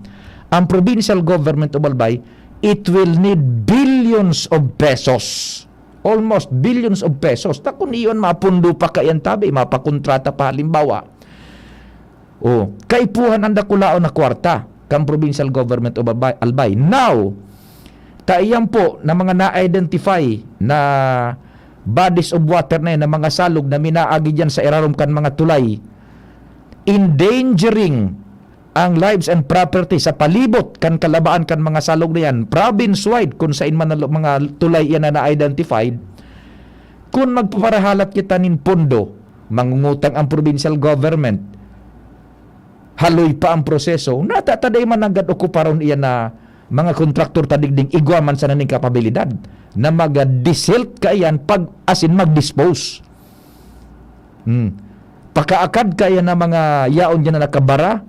ang provincial government of Albay, it will need billions of pesos. Almost billions of pesos. Ta kung iyon mapundo pa kayan tabi, mapakontrata pa halimbawa. Kaipuhan ang dakulao na kwarta kang provincial government of Albay. Now, kaiyan po na mga na-identify na bodies of water na yun, na mga salog na minaagi dyan sa irarum kan mga tulay, endangering ang lives and property sa palibot kan kalabaan kan mga salog na yan, province-wide kung saan man mga tulay yan na na-identified. Kung magpaparahalat kita nin pondo, mangungutang ang provincial government, haloy pa ang proseso, natataday man agad okuparon iyan na mga kontraktor tadigding igwaman sa naning kapabilidad na mag-desilt kayan pag asin mag-dispose. Pakaakad kaya na mga yaon dyan na nakabara,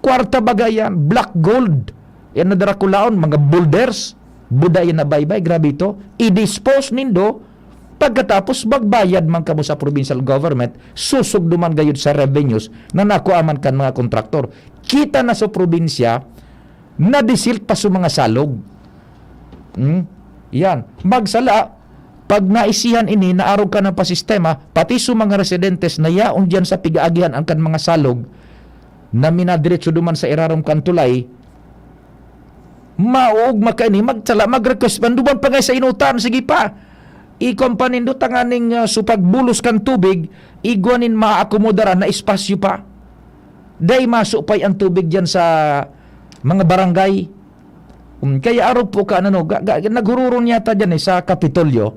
kwarta bagayan, black gold, yan na darakulaon, mga boulders, buda yan na baybay, grabe ito, i-dispose nindo, pagkatapos magbayad man kamo sa provincial government, susugduman gayud sa revenues na nakuaman kan mga kontraktor. Kita na sa probinsya, na disilt pa sa mga salog. Yan. Magsala, pag naisihan ini naarog ka ng pasistema pati sa mga residentes na yaon diyan sa pigaagihan ang kan mga salog na minadiretso duman sa irarom kan tulay maog makaini mag-request man duman pa nga sa inutan sige pa i-company tanganing supagbulos kan tubig igwanin maakomodara na espasyo pa day masupay ang tubig diyan sa mga barangay. Kaya araw po ka naghururon yata dyan sa Kapitolyo,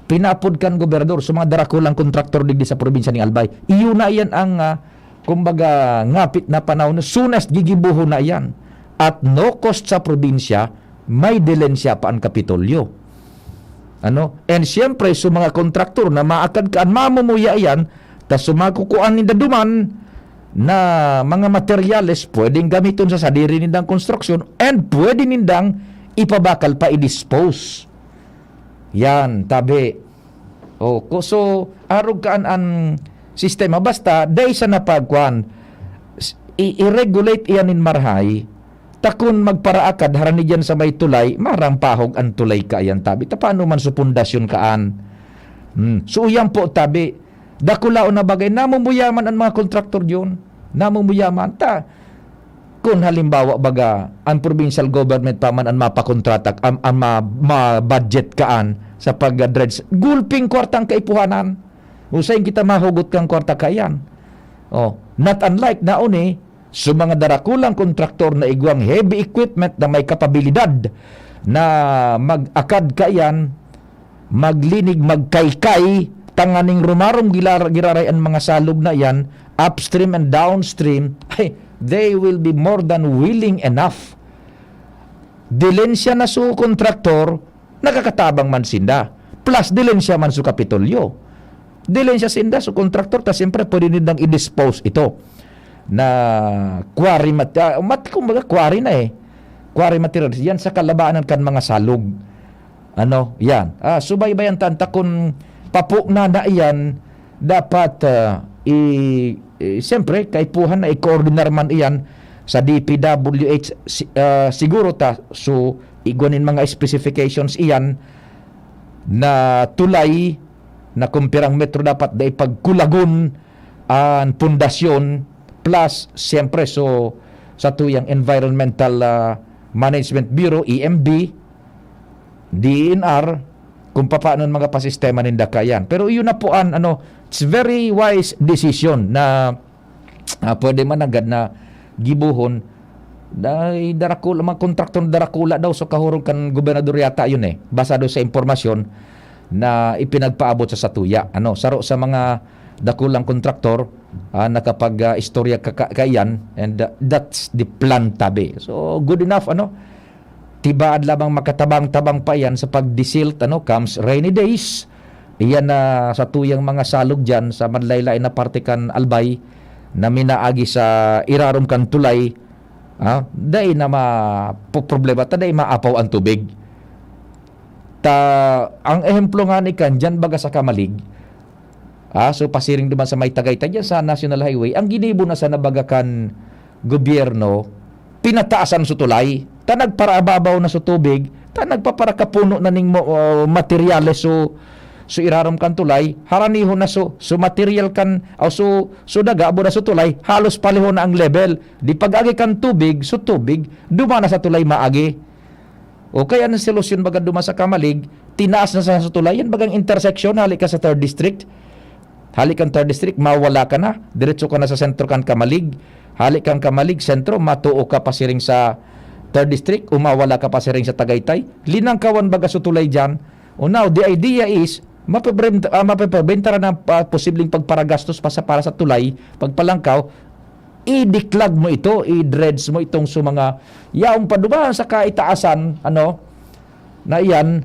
pinapod kan gobernador sa mga darakulang kontraktor digdi sa probinsya ni Albay. Iyo na yan ang kumbaga ngapit na panahon na sunas gigibuho na yan. At no cost sa probinsya, may dilensya pa ang Kapitolyo. And siyempre sa mga kontraktor na maakad kaan mamumuya yan, tas sumakukuan ni daduman na mga materyales pwedeng gamiton sa sadiri nindang construction and pwede nindang ipabakal pa i-dispose. Yan, tabi. So, arog kaan ang sistema. Basta, day sa napagkuhan, i-regulate iyan in marhay, takun magparaakad, harani dyan sa may tulay, marang pahog ang tulay ka yan, tabi. Paano man sa pundasyon kaan? So, yan po, tabi. Dakulao na bagay, namumuyaman ang mga kontraktor yun. Namumuyaman. Kung halimbawa baga, ang provincial government pa man ang mapakontratak, ang ma-budget kaan sa pag-dredge, gulping kwartang kaipuhanan. Usayin kita mahugot kang kwarta kayan. Not unlike nauni, sa mga darakulang kontraktor na igwang heavy equipment na may kapabilidad na mag-akad kayan, maglinig, magkaykay, tanganing rumarom giraray ang mga salog na yan, upstream and downstream, they will be more than willing enough. Dilensya na su kontraktor, nakakatabang man sinda. Plus, dilensya man su Kapitolyo. Dilensya sinda su kontraktor, ta siyempre pwede nindang i-dispose ito na quarry quarry na quarry materials. Yan sa kalabanan kan mga salog. Yan. Subaybayan tanta kung papo na iyan, dapat siyempre, kaipuhan na i-coordinar man iyan sa DPWH siguro so igwanin mga specifications iyan na tulay na kumpirang metro dapat da ipagkulagon ang pundasyon plus siyempre so sa tuyang Environmental Management Bureau, EMB, DENR, kung paano mga pasistema ninda kayan. Pero yun na po it's very wise decision na pwede man agad na gibuhon dahil darakula, mga kontraktor darakula daw so kahurong kan gobernador yata yun basado sa impormasyon na ipinagpaabot sa satuya. Saro sa mga dakulang kontraktor nakapag istorya kayan and that's the plan tabi. So good enough tibaad lamang makatabang-tabang pa yan sa pag-desilt comes rainy days. Iyan na sa tuyang mga salog dyan sa manlaylay na parte kan Albay na minaagi sa irarom kan tulay day na problema day maapaw ang tubig. Ang ehemplo nga ni kan dyan baga sa Kamalig so pasiring duman sa may Tagaytay dyan sa National Highway ang ginibo na sa nabagakan gobyerno pinataasan sa tulay nagparababaw na sa tubig nagpaparakapuno na ning materyales so irarom kan tulay haraniho na so material kan so daga abo na so tulay halos paliho na ang level di pag-agi kan tubig so tubig duma na sa tulay maagi kaya ang solusyon baga duma sa Kamalig tinaas na sa tulay yan bagang intersection halik ka sa 3rd district halik kang 3rd district mawala ka na diretso ka na sa sentro kan Kamalig halik kang Kamalig sentro matuo ka pasiring sa 3rd district umawala ka pasiring sa Tagaytay linangkawan baga sa tulay dyan now the idea is mapapabenta na posibleng pagparagastos para sa tulay pagpalangkaw i-declag mo ito i-dredge mo itong mga yaong padumaan sa kaitaasan na iyan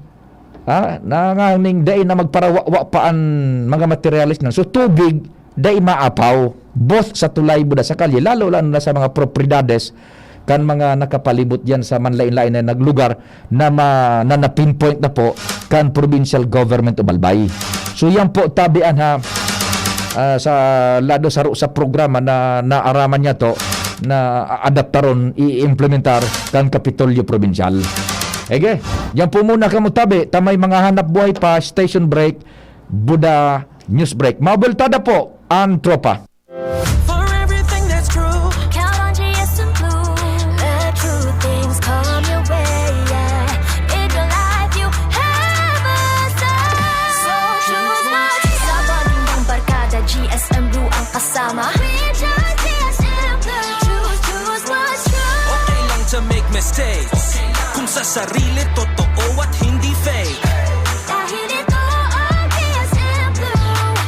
nanganing day na magparawa paan mga materialis so tubig day maapaw both sa tulay buda sa kalye lalo na sa mga propriedades kan mga nakapalibot yan sa manlain-lain na naglugar na na-pinpoint na po kan provincial government of Albay. So yan po tabian sa lado sa programa na naaraman niya to na adaptaron i-implementar kan Kapitolyo Provincial. Ege, yan po muna ka mo tabi. Tamay mga hanap buhay pa, station break, Buda News Break. Mabaltada po ang tropa. For everything that's true, count on GSM Blue. Let true things come your way. Yeah. In your life, you have a star. So choose what. Sa bandang barkada, GSM Blue ang kasama. We just GSM Blue. Choose what's true. Okay lang to make mistakes. Kung sa sarili, totoo at hindi fake. Dahil ito ang GSM Blue.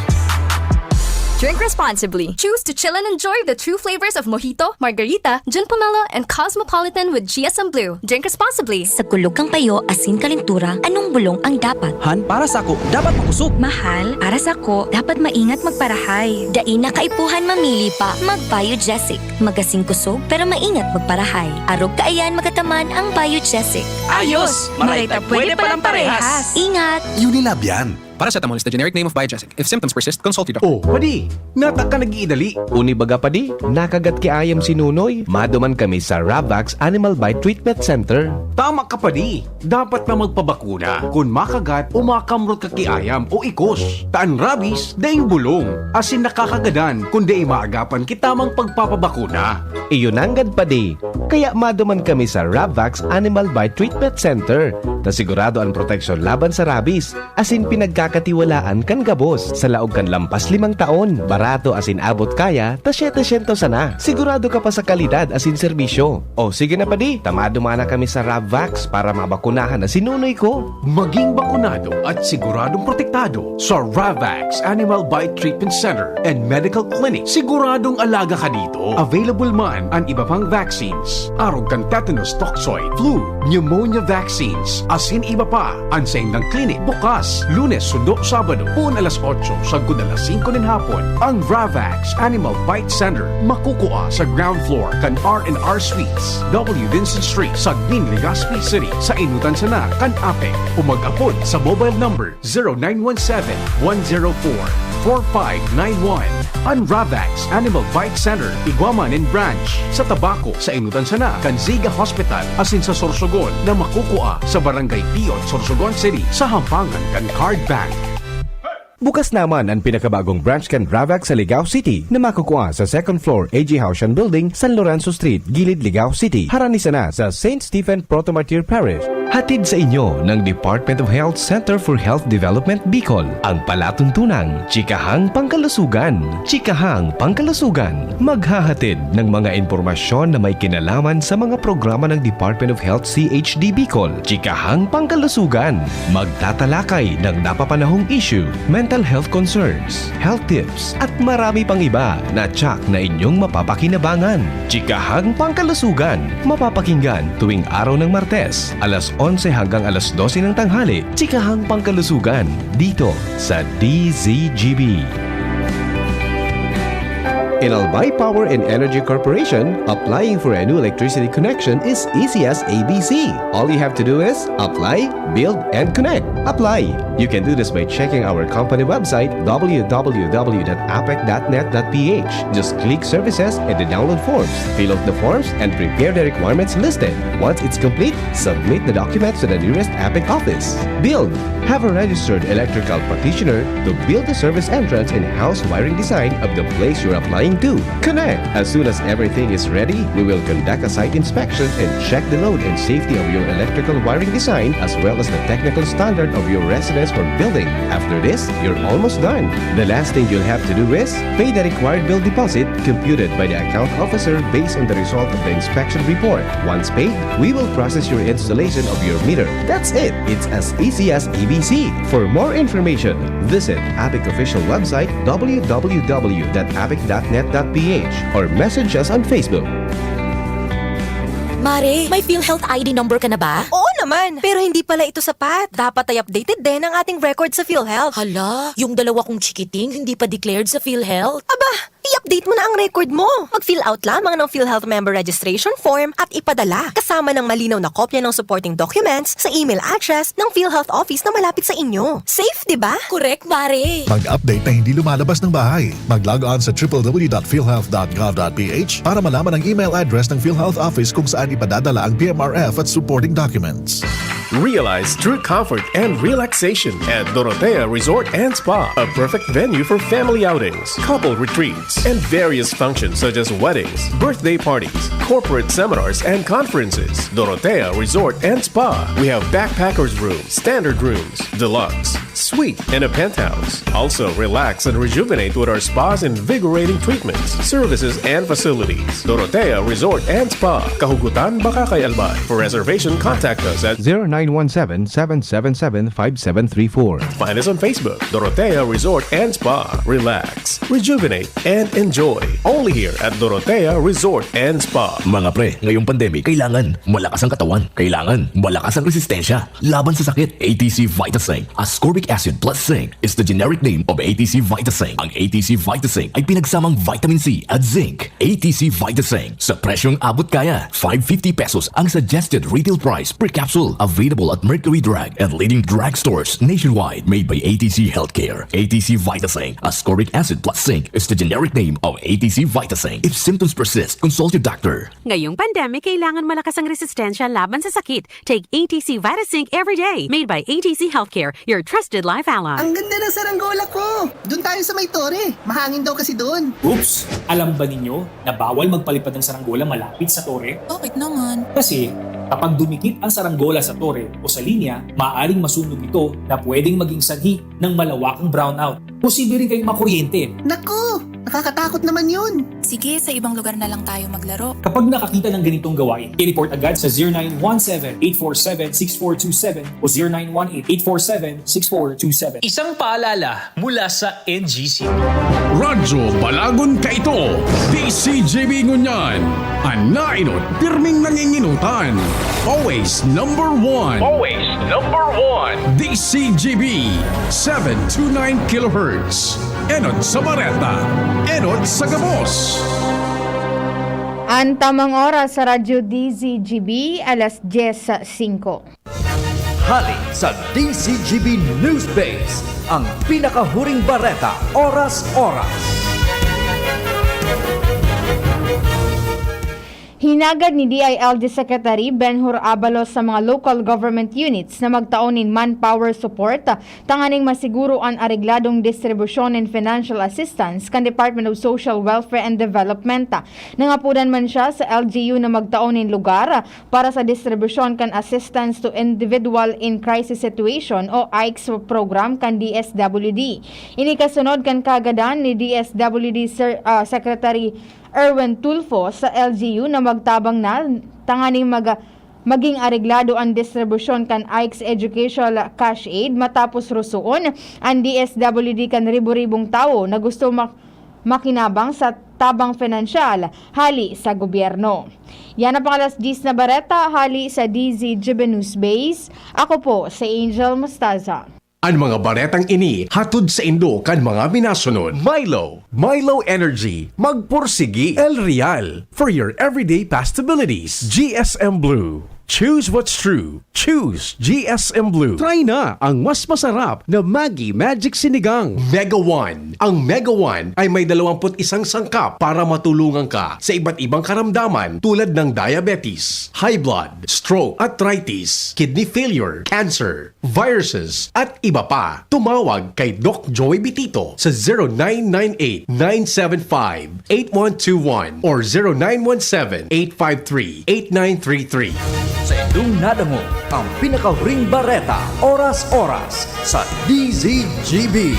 Drink responsibly. Choose to chill and enjoy the true flavors of Mojito, Margarita, Gin Pomelo, and Cosmopolitan with GSM Blue. Drink responsibly. Sa kulog kang payo, asin kalintura, anong bulong ang dapat? Han, para sa ako, dapat makusog. Mahal, para sa ko, dapat maingat magparahay. Dai na kaipuhan mamili pa, mag-Biogesic. Magasing kusog, pero maingat magparahay. Arog kaayan magataman ang Biogesic. Ayos! Marayta, pwede palang parehas. Ingat! Unilab yan. Paracetamol is the generic name of Biogesic. If symptoms persist, consult your doctor. Oh, padi, nata ka nag-iidali. Uni baga padi, nakagat ki ayam si Nunoy. Maduman kami sa Ravax Animal Bite Treatment Center. Tama ka padi, dapat na magpabakuna kung makagat o makamrot ka kiayam o ikos. Taan rabies, daing bulong. Asin nakakagadan kung di maagapan kitamang pagpapabakuna. Iyon nanggad padi. Kaya maduman kami sa Ravax Animal Bite Treatment Center. Na sigurado ang proteksyon laban sa rabies. Asin pinagkakatiwalaan kan gabos. Sa laog kan lampas 5 taon. Barato asin abot kaya, ta 700 sana. Sigurado ka pa sa kalidad asin serbisyo. O sige na padi, tamado mana kami sa Ravax para mabakunahan na sinunoy ko. Maging bakunado at siguradong protektado sa Ravax Animal Bite Treatment Center and Medical Clinic. Siguradong alaga ka dito. Available man ang iba pang vaccines. Arog kan tetanus toxoid, flu, pneumonia vaccines, asin iba pa. Ang sa indang clinic bukas, Lunes, Sundo, Sabado, puun alas 8, sagud alas 5 ng hapon. Ang Ravax Animal Bite Center makukuha sa ground floor kan R&R Suites, W. Vincent Street, Sagnin, Legazpi City, sa Inutan Sana, kan Ape. O mag-apod sa mobile number 0917-104-4591. Ang Ravax Animal Bite Center, Iguaman and Branch, sa Tabaco, sa Inutan Sana, kan Ziga Hospital, asin sa Sorsogon na makukuha sa Barangay Piot, Sorsogon City, sa Hampangan kan Card Bank. Bukas naman ang pinakabagong branch kan Ravax sa Ligao City na makukuha sa 2nd floor AG Haushan Building, San Lorenzo Street, Gilid, Ligao City. Haranisa na sa St. Stephen Protomartyr Parish. Hatid sa inyo ng Department of Health Center for Health Development Bicol ang palatuntunang Chikahang Pangkalusugan. Chikahang Pangkalusugan, maghahatid ng mga impormasyon na may kinalaman sa mga programa ng Department of Health CHD Bicol. Chikahang Pangkalusugan, magtatalakay ng napapanahong issue, mental health concerns, health tips, at marami pang iba na tsak na inyong mapapakinabangan. Chikahang Pangkalusugan, mapapakinggan tuwing araw ng Martes, alas 11 hanggang alas 12 ng tanghali. Chikahang Pangkalusugan, dito sa DZGB. In Albay Power and Energy Corporation, applying for a new electricity connection is easy as ABC. All you have to do is apply, build, and connect. Apply. You can do this by checking our company website www.apec.net.ph. Just click services and the download forms. Fill out the forms and prepare the requirements listed. Once it's complete, submit the documents to the nearest APEC office. Build. Have a registered electrical practitioner to build the service entrance and house wiring design of the place you're applying to. Connect. As soon as everything is ready, we will conduct a site inspection and check the load and safety of your electrical wiring design as well as the technical standard of your residence or building. After this, you're almost done. The last thing you'll have to do is pay the required bill deposit computed by the account officer based on the result of the inspection report. Once paid, we will process your installation of your meter. That's it. It's as easy as ABC. For more information, visit APEC official website www.apec.net.ph or message us on Facebook. Mare, may PhilHealth ID number ka na ba? Oo naman, pero hindi pala ito sapat. Dapat ay updated din ang ating record sa PhilHealth. Hala, yung dalawa kong chikiting hindi pa declared sa PhilHealth. Aba, I-update mo na ang record mo. Mag-fill out lamang ng PhilHealth member registration form at ipadala kasama ng malinaw na kopya ng supporting documents sa email address ng PhilHealth office na malapit sa inyo. Safe, di ba? Correct, pare. Mag-update na hindi lumalabas ng bahay. Mag-log on sa www.philhealth.gov.ph para malaman ang email address ng PhilHealth office kung saan ipadadala ang PMRF at supporting documents. Realize true comfort and relaxation at Dorotea Resort and Spa, a perfect venue for family outings, couple retreats, and various functions such as weddings, birthday parties, corporate seminars, and conferences. Dorotea Resort and Spa. We have backpackers rooms, standard rooms, deluxe, suite, and a penthouse. Also, relax and rejuvenate with our spas invigorating treatments, services, and facilities. Dorotea Resort and Spa, Kahugutan, Bakakay, Albay. For reservation, contact us at 0917-777-5734. Find us on Facebook, Dorotea Resort and Spa. Relax, rejuvenate, and enjoy. Only here at Dorotea Resort and Spa. Mga pre, ngayong pandemic, kailangan malakas ang katawan. Kailangan malakas ang resistensya laban sa sakit. ATC Vitasync, ascorbic acid plus zinc is the generic name of ATC Vitasync. Ang ATC Vitasync ay pinagsamang vitamin C at zinc. ATC Vitasync, sa presyong abot kaya, 550 pesos ang suggested retail price per capsule. Available at Mercury Drug and leading drugstores nationwide. Made by ATC Healthcare. ATC Vitasync, ascorbic acid plus zinc is the generic name of ATC Vitasync. If symptoms persist, consult your doctor. Ngayong pandemic, kailangan malakas ang resistensya laban sa sakit. Take ATC Vitasync every day. Made by ATC Healthcare, your trusted life ally. Ang ganda ng saranggola ko! Doon tayo sa may tore. Mahangin daw kasi doon. Oops! Alam ba ninyo na bawal magpalipad ng saranggola malapit sa tore? Bakit naman? Kasi kapag dumikit ang saranggola sa tore o sa linya, maaaring masunog ito na pwedeng maging sanhi ng malawakang brownout. Posible rin kayong makuryente. Naku! Nakakatakot naman yun. Sige, sa ibang lugar na lang tayo maglaro. Kapag nakakita ng ganitong gawain, i-report agad sa 0917-847-6427 o 0918-847-6427. Isang paalala mula sa NGC. Radyo Balagon Kaito, DCGB Ngunyan, Anainot, pirming nanginginutan. Always number one. Always number one. DCGB, 729 kHz. Enod sa Bareta, Enod sa Gabos. Ang tamang oras sa Radyo DZGB, alas 10:05. Hali sa DCGB News Base, ang pinakahuring bareta, oras-oras. Hinagad ni DILG Secretary Ben-Hur Abalos sa mga local government units na magtaonin manpower support tanganing masiguro ang arigladong distribusyon and financial assistance kan Department of Social Welfare and Development. Nangapudan man siya sa LGU na magtaonin lugar para sa distribusyon kan assistance to individual in crisis situation o AICS program kan DSWD. Ini kasunod kan kagadan ni DSWD Secretary Erwin Tulfo sa LGU na magtabang na tanganing maging areglado ang distribusyon kan AICS Educational Cash Aid matapos rusuon ang DSWD kan ribu-ribong tao na gusto makinabang sa tabang finansyal hali sa gobyerno. Yan ang pangalas 10 na bareta hali sa DZGB News Base. Ako po si Angel Mostaza. Ang mga baretang ini hatod sa Indo kan mga binasunod. Milo Energy, magpursigi El Real for your everyday pastabilities. GSM Blue. Choose what's true. Choose GSM Blue. Try na ang mas masarap na Maggi Magic Sinigang. Mega One. Ang Mega One ay may 21 sangkap para matulungan ka sa iba't ibang karamdaman tulad ng diabetes, high blood, stroke, arthritis, kidney failure, cancer, viruses, at iba pa. Tumawag kay Doc Joy Bitito sa 0998-975-8121 or 0917-853-8933. Sa inyong nadamo, ang pinakahuring bareta, oras-oras sa DZGB.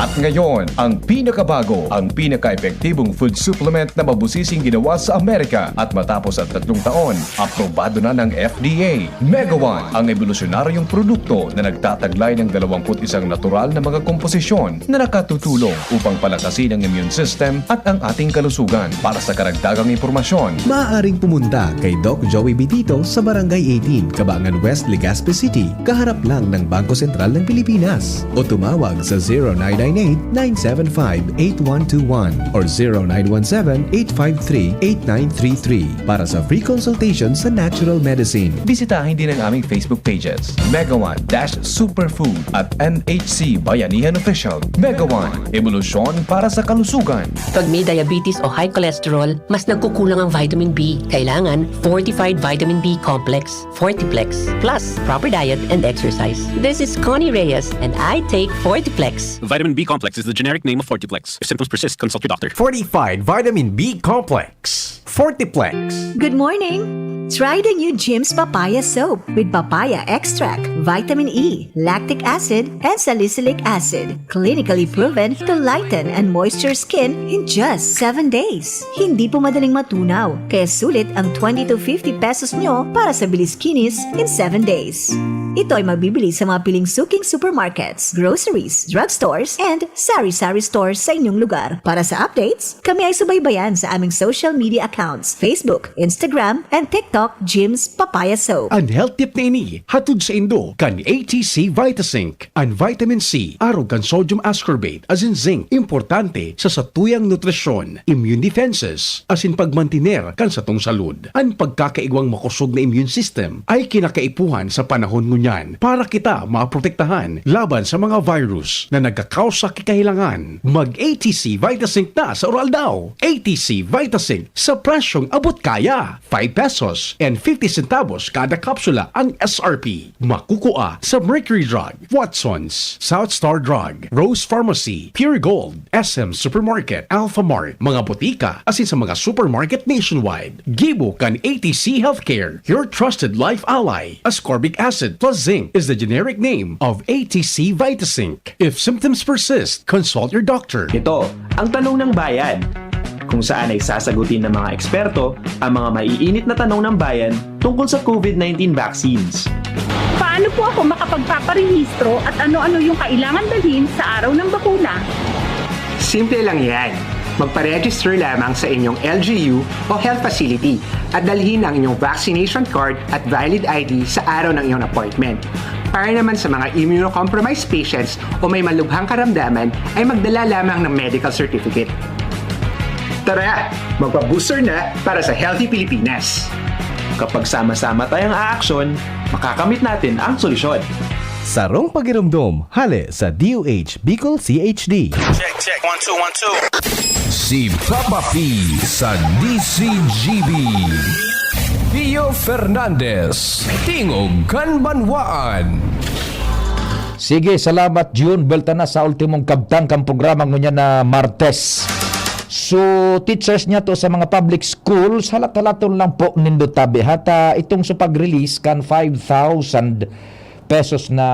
At ngayon, ang pinakabago, ang pinaka-epektibong food supplement na mabusising ginawa sa Amerika at matapos ang 3 taon, aprobado na ng FDA. Mega One, ang evolusyonaryong produkto na nagtataglay ng 21 natural na mga komposisyon na nakatutulong upang palakasin ang immune system at ang ating kalusugan. Para sa karagdagang impormasyon, maaaring pumunta kay Doc Joey Bitito sa Barangay 18, Cabangan West, Legazpi City, kaharap lang ng Bangko Sentral ng Pilipinas, o tumawag sa 0998 0998-975-8121 or 0917-853-8933 para sa free consultation sa natural medicine. Bisitahin din ang aming Facebook pages, Megawan-Superfood at NHC Bayanihan Official. Megawan, evolusyon para sa kalusugan. Pag may diabetes o high cholesterol, mas nagkukulang ang vitamin B. Kailangan Fortified Vitamin B Complex, Fortiplex, plus proper diet and exercise. This is Connie Reyes and I take Fortiplex. Vitamin B complex is the generic name of Fortiplex. If symptoms persist, consult your doctor. Fortified Vitamin B Complex. Fortiplex. Good morning! Try the new Jim's Papaya Soap with papaya extract, vitamin E, lactic acid, and salicylic acid. Clinically proven to lighten and moisture skin in just 7 days. Hindi po madaling matunaw, kaya sulit ang 20 to 50 pesos nyo para sa bilis kinis in 7 days. Ito ay mabibili sa mga piling suking supermarkets, groceries, drugstores, and sari-sari stores sa inyong lugar. Para sa updates, kami ay subaybayan sa aming social media accounts, Facebook, Instagram, and TikTok, Jim's Papaya Soap. Ang health tip na ini, hatod sa Indo, kan ATC Vitasync. Ang vitamin C, arog kan sodium ascorbate, as in zinc, importante sa satuyang nutrisyon, immune defenses, as in pagmantiner kan sa tong salud. Ang pagkakaigwang makusog na immune system ay kinakaipuhan sa panahon ngunyan para kita maprotektahan laban sa mga virus na nagkakausa kikahilangan. Mag-ATC Vitasync na sa oral daw. ATC Vitasync sa presyong abot kaya. 5 pesos and 50 centavos kada kapsula ang SRP. Makukuha sa Mercury Drug, Watson's, South Star Drug, Rose Pharmacy, Pure Gold, SM Supermarket, Alpha Mart, mga botika, asin sa mga supermarket nationwide. Gibo kan ATC Healthcare, your trusted life ally. Ascorbic acid plus zinc is the generic name of ATC Vitasync. If symptoms persist, consult your doctor. Ito, ang tanong ng bayan. Kung saan ay sasagutin ng mga eksperto ang mga maiinit na tanong ng bayan tungkol sa COVID-19 vaccines. Paano po ako makapagpaparehistro at ano-ano yung kailangan dalhin sa araw ng bakuna? Simple lang yan. Magpa-register lamang sa inyong LGU o health facility at dalhin ang inyong vaccination card at valid ID sa araw ng iyong appointment. Para naman sa mga immunocompromised patients o may malubhang karamdaman ay magdala lamang ng medical certificate. Tara, magpa-booster na para sa Healthy Pilipinas. Kapag sama-sama tayong aaksyon, makakamit natin ang solusyon. Sarong Pakiramdom, hale sa DOH Bicol CHD. Check, 1, 2, 1, 2. Si Papa P sa DCGB. Pio Fernandez, Tingog Kanbanwaan. Sige, salamat June. Belta na sa ultimong kabtang kang programa ngunya na Martes. So, teachers niya to sa mga public schools, halat-halaton lang po nindo tabi. Hata itong sa pag-release kan 5,000 pesos na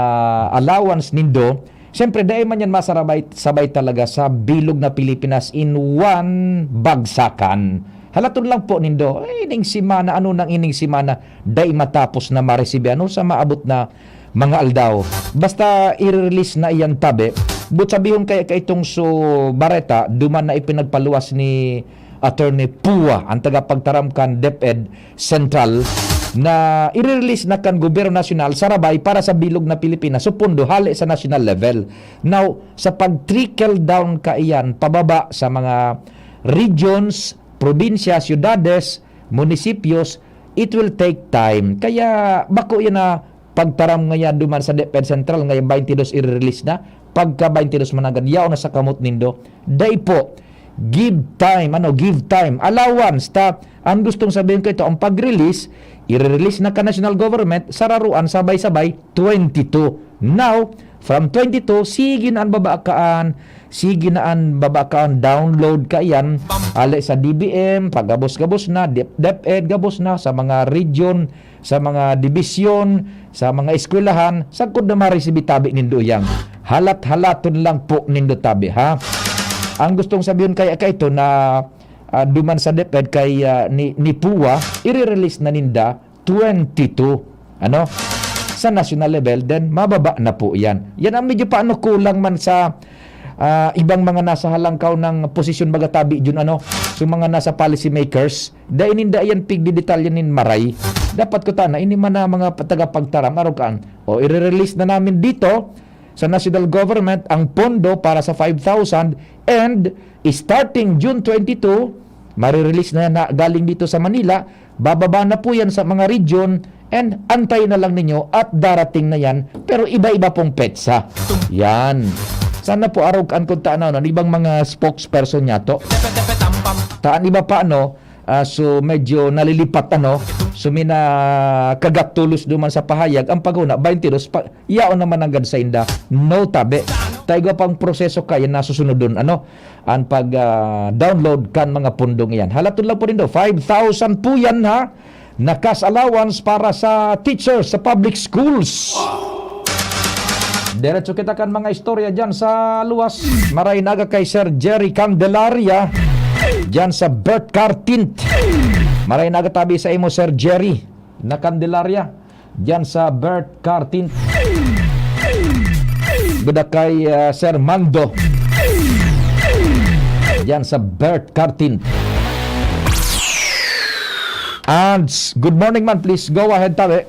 allowance nindo. Siyempre, dahil man yan masabay talaga sa bilog na Pilipinas in one bagsakan. Halaton lang po nindo. Ining simana, ano nang ining simana, dahil matapos na maresibe. Ano sa maabot na mga aldaw. Basta i-release na iyan tabi. But sabihon kaya itong so Bareta, duman na ipinagpaluwas ni Attorney Pua, ang tagapagtaram kan DepEd Central, na i-release na kan gobyerno nasyonal sarabay para sa bilog na Pilipinas. So pundo, hali sa national level. Now, sa pag-trickle down ka iyan, pababa sa mga regions, probinsya, syudades, munisipios, it will take time. Kaya bako yan na pagtaram ngayon duman sa DepEd Central, ngayon 22 i-release na. Pagka 22 managad, yaw na sa kamot nindo. Day po, give time, allowance. Ang gustong sabihin ko ito, ang pag-release, i-release na ka national government, sararuan sabay-sabay, 22. Now, from 22, sige na ang babakaan, download ka yan, ali sa DBM, pagabos-gabos na, DepEd gabos na, sa mga region, sa mga division, sa mga eskwelahan, sagkod na maresibi tabi nindo yang. Halat-halaton lang po nindo tabi, ha? Ang gustong sabihin kaya ito na duman sa DepEd kay ni Pua, i-release na ninda 22. Ano? Sa national level, then mababa na po yan. Yan ang medyo paano kulang man sa ibang mga nasa halangkaw ng posisyon bagatabi dyan, ano? So mga nasa policy makers, dahil ninda yan pigdidetalya nin maray. Dapat ko tana, ini man na mga tagapagtaram, arokan, o i-release na namin dito sa national government ang pondo para sa 5,000 and starting June 22, marirelease na yan na galing dito sa Manila, bababa na po yan sa mga region and antay na lang ninyo at darating na yan pero iba-iba pong petsa. Yan. Sana po araw kaan kung taan na ibang mga spokesperson niya to. Taan iba pa so medyo nalilipat so mina kagat tulos duman sa pahayag ang paguna 22 yaon naman ang sa inda no tabi tayo pang proseso kaya nasusunod dun ang pag download kan mga pundong yan halatod lang po rin 5,000 po yan ha na cash allowance para sa teachers sa public schools. Diretso kita kan mga istorya dyan sa luwas. Maray naga kay Sir Jerry Candelaria dyan sa Bert Cartint. Maray naga tabi sa imo Sir Jerry na Candelaria dyan sa Bert Cartint. Buda kay Sir Mando dyan sa Bert Cartint. And good morning man, please go ahead tabi.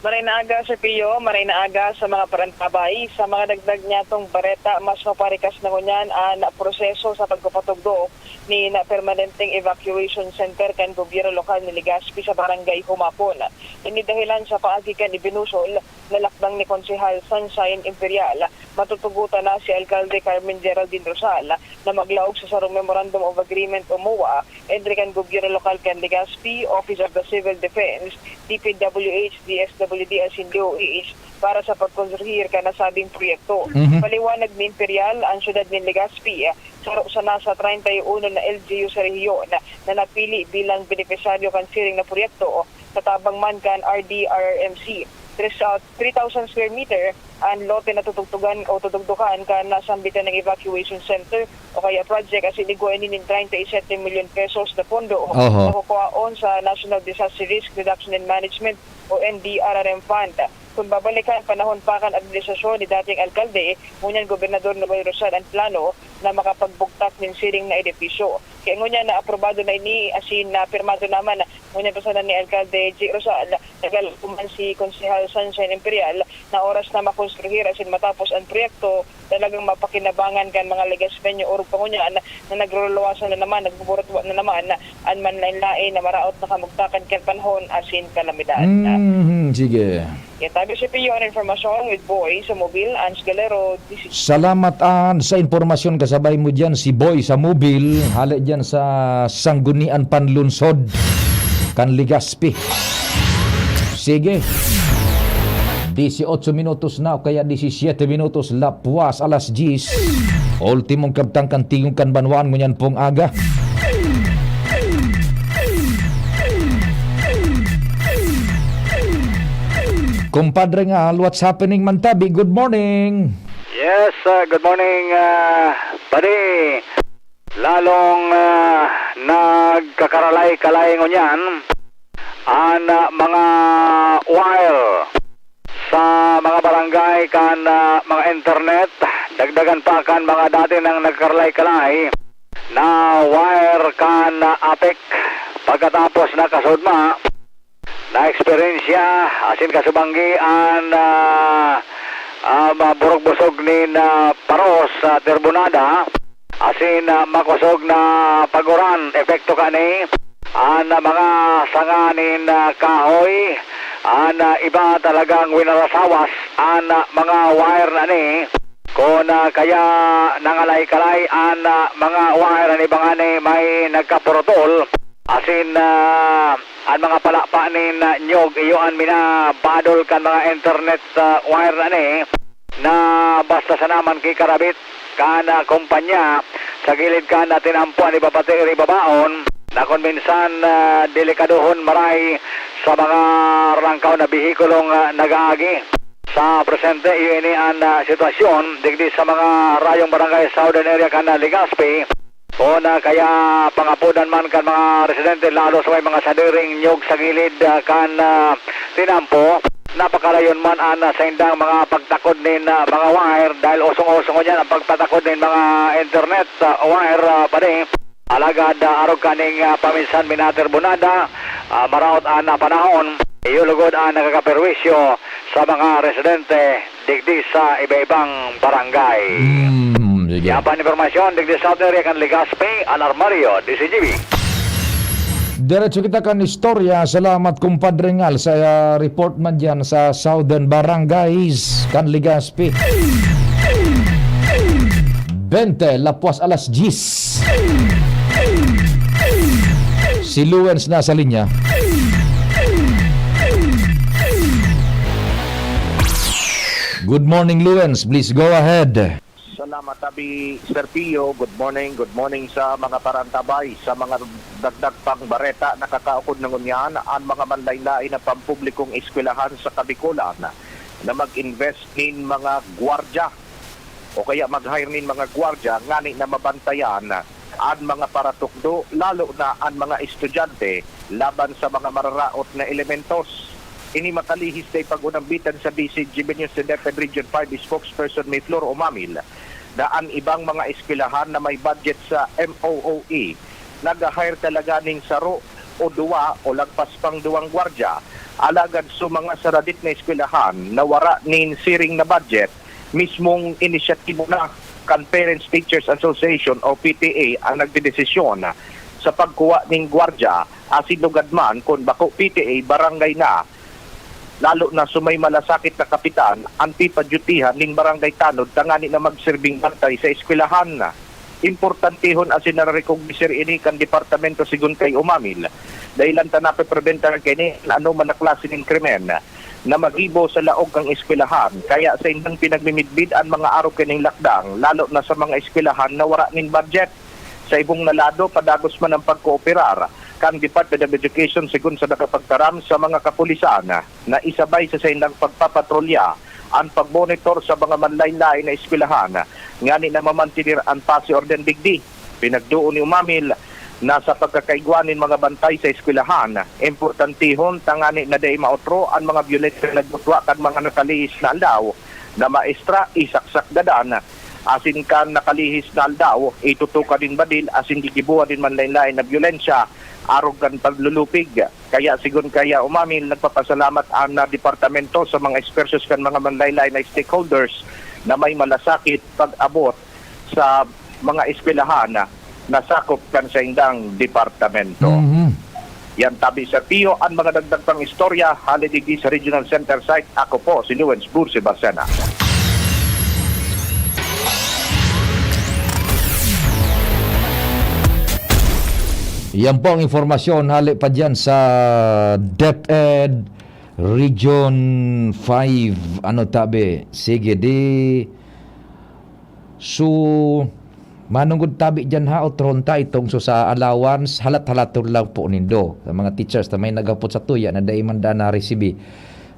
Maray na aga sa Pio, maray na aga sa mga parantabay, sa mga dagdag niya tong bareta, mas maparikas na ngunyan na proseso sa pagpapatugdo ni na permanenteng evacuation center kan gobyerno lokal ni Legazpi sa barangay Humapon. Ini dahilan sa paagi kan ibinusol na lakdang ni Konsehal Sunshine Imperial, matutugutan na si Alcalde Carmen Geraldine Rosal na maglaog sa sarong Memorandum of Agreement o MOA, entre kan gobyerno lokal kan Legazpi, Office of the Civil Defense, DPWH, DSWD as in DOH para sa pagkonstruhir ka nasabing proyekto. Paliwanag ni Imperial ang syudad ni Legazpi sa nasa 31 na LGU sa rehiyon na napili bilang benepisaryo kan siring na proyekto katabang man kan RDRMC. 3,000 square meter ang lote na tutugtugan o tutugtukan ka nasambitan ng evacuation center o kaya project as iniguan ni 37 million pesos na pondo na kukuhaon sa National Disaster Risk Reduction and Management o NDRRM Fund. Kung babalikan panahon pa kan administrasyon ni dating alkalde, ngunyan Gobernador Noel Rosal ang plano na makapagbuktak ng siring na edifisyo. Kaya ngunyan na aprobado na ini asin na pirmado naman ngunyan pasanan ni Alkalde G. Rosal nagalakuman si Konsehal Sunshine Imperial na oras na makonstruhir asin matapos ang proyekto talagang mapakinabangan kan mga Legazpeño o pangunyan na nagruluwasan na naman, nagbuburatwa na naman ang manlain na maraot na kamugtakan kan panahon asin kalamidad. Sige. Kaya tabi si Pio ang informasyon with Boy sa Mobile, Ans Galero. Salamat sa informasyon kasabay mo dyan si Boy sa Mobile. Hali dyan sa Sanggunian Panlunsod kan Legazpi. Sige. 18 minutos na o kaya 17 minutos lapuas alas 10. Ultimong kabtang kantingong kanbanwaan mo yan pong aga. Kumpadre nga, what's happening man tabi? Good morning. Yes, good morning, buddy. Lalong nagkakaralay-kalay ngunyan ang mga wire sa mga barangay kan mga internet. Dagdagan pa kan mga dati nang nagkaralay-kalay na wire kan apek pagkatapos nakasudma na eksperyensya asin kasubanggi ang burog-busog ni paros terbunada asin makusog na paguran epekto kani ang mga sanganin kahoy ang iba talagang winarasawas ang mga wire na ni kung kaya nangalay-kalay ang mga wire na ibang ani may nagkapurotol asin ang mga palapanin nyog iyoan minabadol kan mga internet wire na ni na basta sa naman kay karabit kan kumpanya sa gilid kan natin ampuan ibabateri babaon na kung minsan delikadohon maray sa mga rangkaw na bihikulong nag-aagi sa presente iyon ang sitwasyon digdi sa mga rayong barangay southern area kan Legazpi o na kaya pangapudan man kan mga residente lalo sa may mga sadiring nyog sa gilid kan tinampo napakalayon man sa indang mga pagtakod nin mga wire dahil usong-usong niyan ang pagpatakod nin mga internet wire pa rin alagad arog kaning paminsan minaterbunada maraot na panahon iyulugod ang nakakaperwisyo sa mga residente digdi sa iba-ibang barangay. Sige. Yapan informasyon, digdi sa area kan Legazpi, Alarmario, DCGB. Diretso kita kan istorya. Salamat kumpadre ngal sa report man dyan sa Southern Barangays kan Legazpi. 20 lapuas alas 10. Si Luens na sa linya. Good morning, Luens. Please go ahead. Salamat tabi Sir Pio. Good morning sa mga parantabay, sa mga dagdag pang bareta na kakaukod ng unyan ang mga manlaylay na pampublikong eskwelahan sa Kabikulan na mag-invest nin mga gwardya o kaya mag-hire nin mga gwardya ngani na mabantayan ang mga paratukdo, lalo na ang mga estudyante laban sa mga mararaot na elementos. Ini makalihis na pag-unambitan sa DCGB News Independent Region 5 spokesperson may Flor Umamil na ang ibang mga eskwelahan na may budget sa MOOE nag-hire talaga ning saro o duwa o lagpas pang duwang gwardya alagad sa mga saradit na eskwelahan na wara nin siring na budget mismong inisyatibo na kan Parents Teachers Association o PTA ang nagdedesisyon sa pagkuha ning gwardya asin lugad man kung bako PTA barangay na lalo na sumay malasakit na kapitan ang pipadyutihan ning barangay tanod tangani na magsirbing bantay sa eskwelahan na. Importantihon asin na recognisir ini kan departamento sigun kay Umamil dahil ang tanape preventar kini ano man na klase ning krimen na magibo sa laog ang eskwelahan kaya sa indang pinagmimidbid ang mga araw kining lakdang lalo na sa mga eskwelahan na wara ning budget sa ibong nalado padagos man ang pagkooperar kan Department of Education sigun sa nakapagtaram sa mga kapulisan na isabay sa indang pagpapatrolya ang pagmonitor sa mga manlaylay na eskwelahan ngani na mamantinir ang pasi orden digdi. Pinagduon ni Umamil na sa pagkakaigwanin mga bantay sa eskwelahan importantihon tangani na day maotro ang mga violent na nagmutwa kan mga nakalihis na aldaw na maestra isaksak dadan asin kan nakalihis na aldaw itutuka din badil asin gigibuha din manlaylay na violensya arogan paglulupig. Kaya sigun kaya Umamil nagpapasalamat ang departamento sa mga ekspertos kan mga manlaylay na stakeholders na may malasakit pag-abot sa mga eskwelahan na sakop kan sa indang departamento. Yan tabi sa Pio ang mga dagdag pang istorya halidigdi sa Regional Center Site. Ako po si Luens Bursi Basena. Yan po ang informasyon hali pa dyan sa DepEd Region 5. Ano tabi? Sige di. So, manungod tabi dyan ha, utronta itong so sa allowance, halat-halaton lang po nindo. Sa mga teachers na may nagapot sa tuya na dahil man na resibi.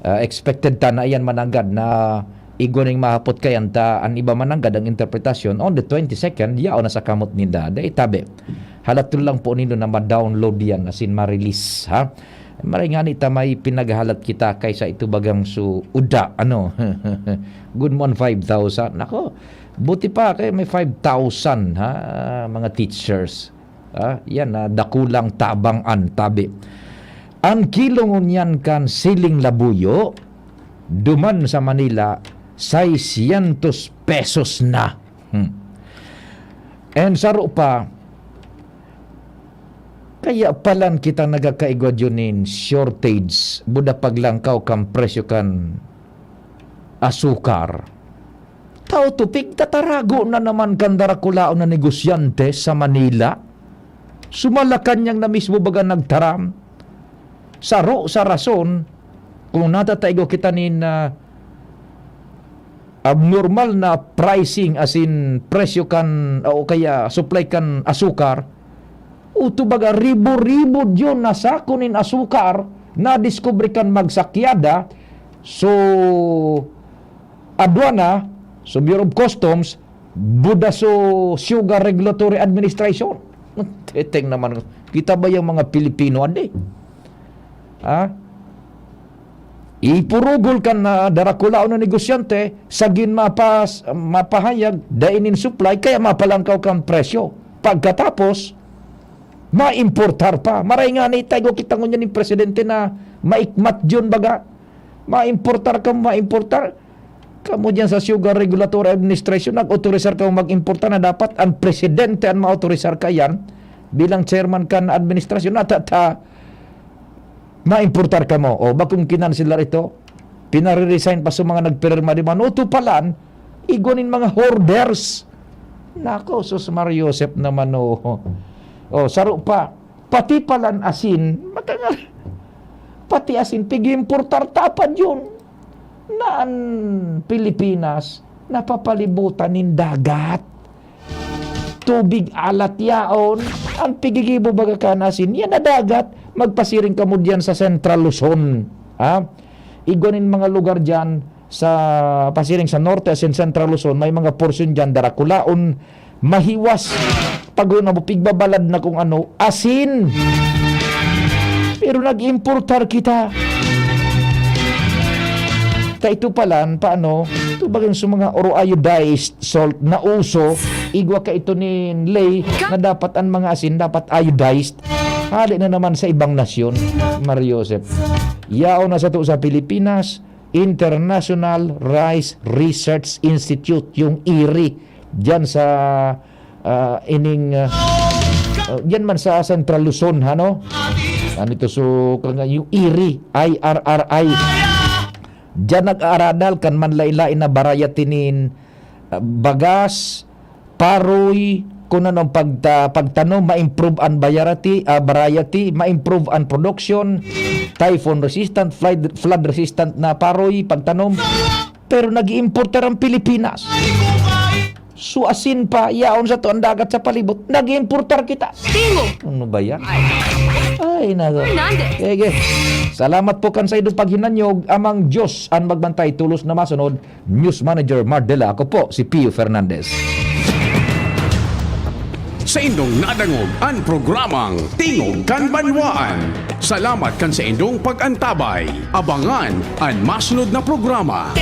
Expected ta na yan mananggad na igoning mahapot kayan ta ang iba mananggad ang interpretasyon on the 22nd, yao na sa kamot ninda. Dahil tabi. Halaton lang po nindo na ma-download yan asin ma-release ha. Maringani ta may pinaghalat kita kaysa ito bagang su uda ano. Good mon 5,000. Nako. Buti pa kay may 5,000 ha mga teachers. Yan na dakulang tabangan tabi. Ang kilongon yan kan siling labuyo duman sa Manila 600 pesos na. And saro pa kaya palan kita nagakaigod yun shortage buda paglangkaw kang presyo kan asukar. Tao tupig tatarago na naman kan darakulaon na negosyante sa Manila. Sumalakan niyang na mismo baga nagtaram. Saro sa rason kung natataigo kita nin abnormal na pricing as in presyo kan o kaya supply kan asukar. Uto baga ribo-ribo yun na sakunin asukar na diskubre kan magsakyada so adwana so Bureau of Customs buda so Sugar Regulatory Administration. Teteng naman kita ba yung mga Pilipino ade ipurugol kan na darakulaon na negosyante sagin mapahayag dainin supply kaya mapalangkaw kang presyo pagkatapos maimportar pa. Maray nga ni tayo kita ngunyan ni presidente na maikmat yun baga. Maimportar ka, maimportar. Kamu dyan sa Sugar Regulatory Administration, nag-autorisar ka mag-importa na dapat ang presidente ang ma-autorisar ka yan bilang chairman ka na administrasyon at ma-importar ka mo. O bakong kinansilar ito? Pinare-resign pa sa mga nagpirma di manuto palan, igunin mga hoarders. Nako, sus Mario Joseph naman o. O, saro pa. Pati palan asin, matagal. Pati asin, pig-importar tapad yun. Naan Pilipinas napapalibutan ng dagat, tubig alat yaon, ang pigigibo baga kanasin yan na dagat, magpasiring ka mo dyan sa Central Luzon, ha? Iguanin mga lugar dyan sa pasiring sa Norte as in Central Luzon, may mga portion dyan darakulaon, mahiwas pag na mo pigbabalad na kung ano asin, pero nag-importar kita. Ito pala, paano? Ito bagang sa mga oro-iodized salt na uso, igwa ka ito ni Lay na dapat ang mga asin, dapat iodized. Hali na naman sa ibang nasyon, Mario Joseph. Yao na sa to sa Pilipinas, International Rice Research Institute, yung IRI, dyan sa dyan man sa Central Luzon, ano? Ano ito so, yung IRI, IRRI. Diyan nag-aaradal kan man lain-lain na variety nin bagas, paroy, kung anong pagtanom, ma-improve ang variety, ma-improve ang production, typhoon resistant, flood resistant na paroy, pagtanom. Pero nag-i-importer ang Pilipinas. Suasin pa, yaon sa to ang dagat sa palibot, nag-i-importer kita. Ano ba yan? Ay, nago. Ege. Salamat po kan sa idong paghinanyog, amang Diyos ang magbantay tulos na masunod. News Manager Mardela, ako po si Pio Fernandez. Sa indong nadangog ang programang Tingog kan Banwaan. Salamat kan sa indong pag-antabay. Abangan ang masunod na programa.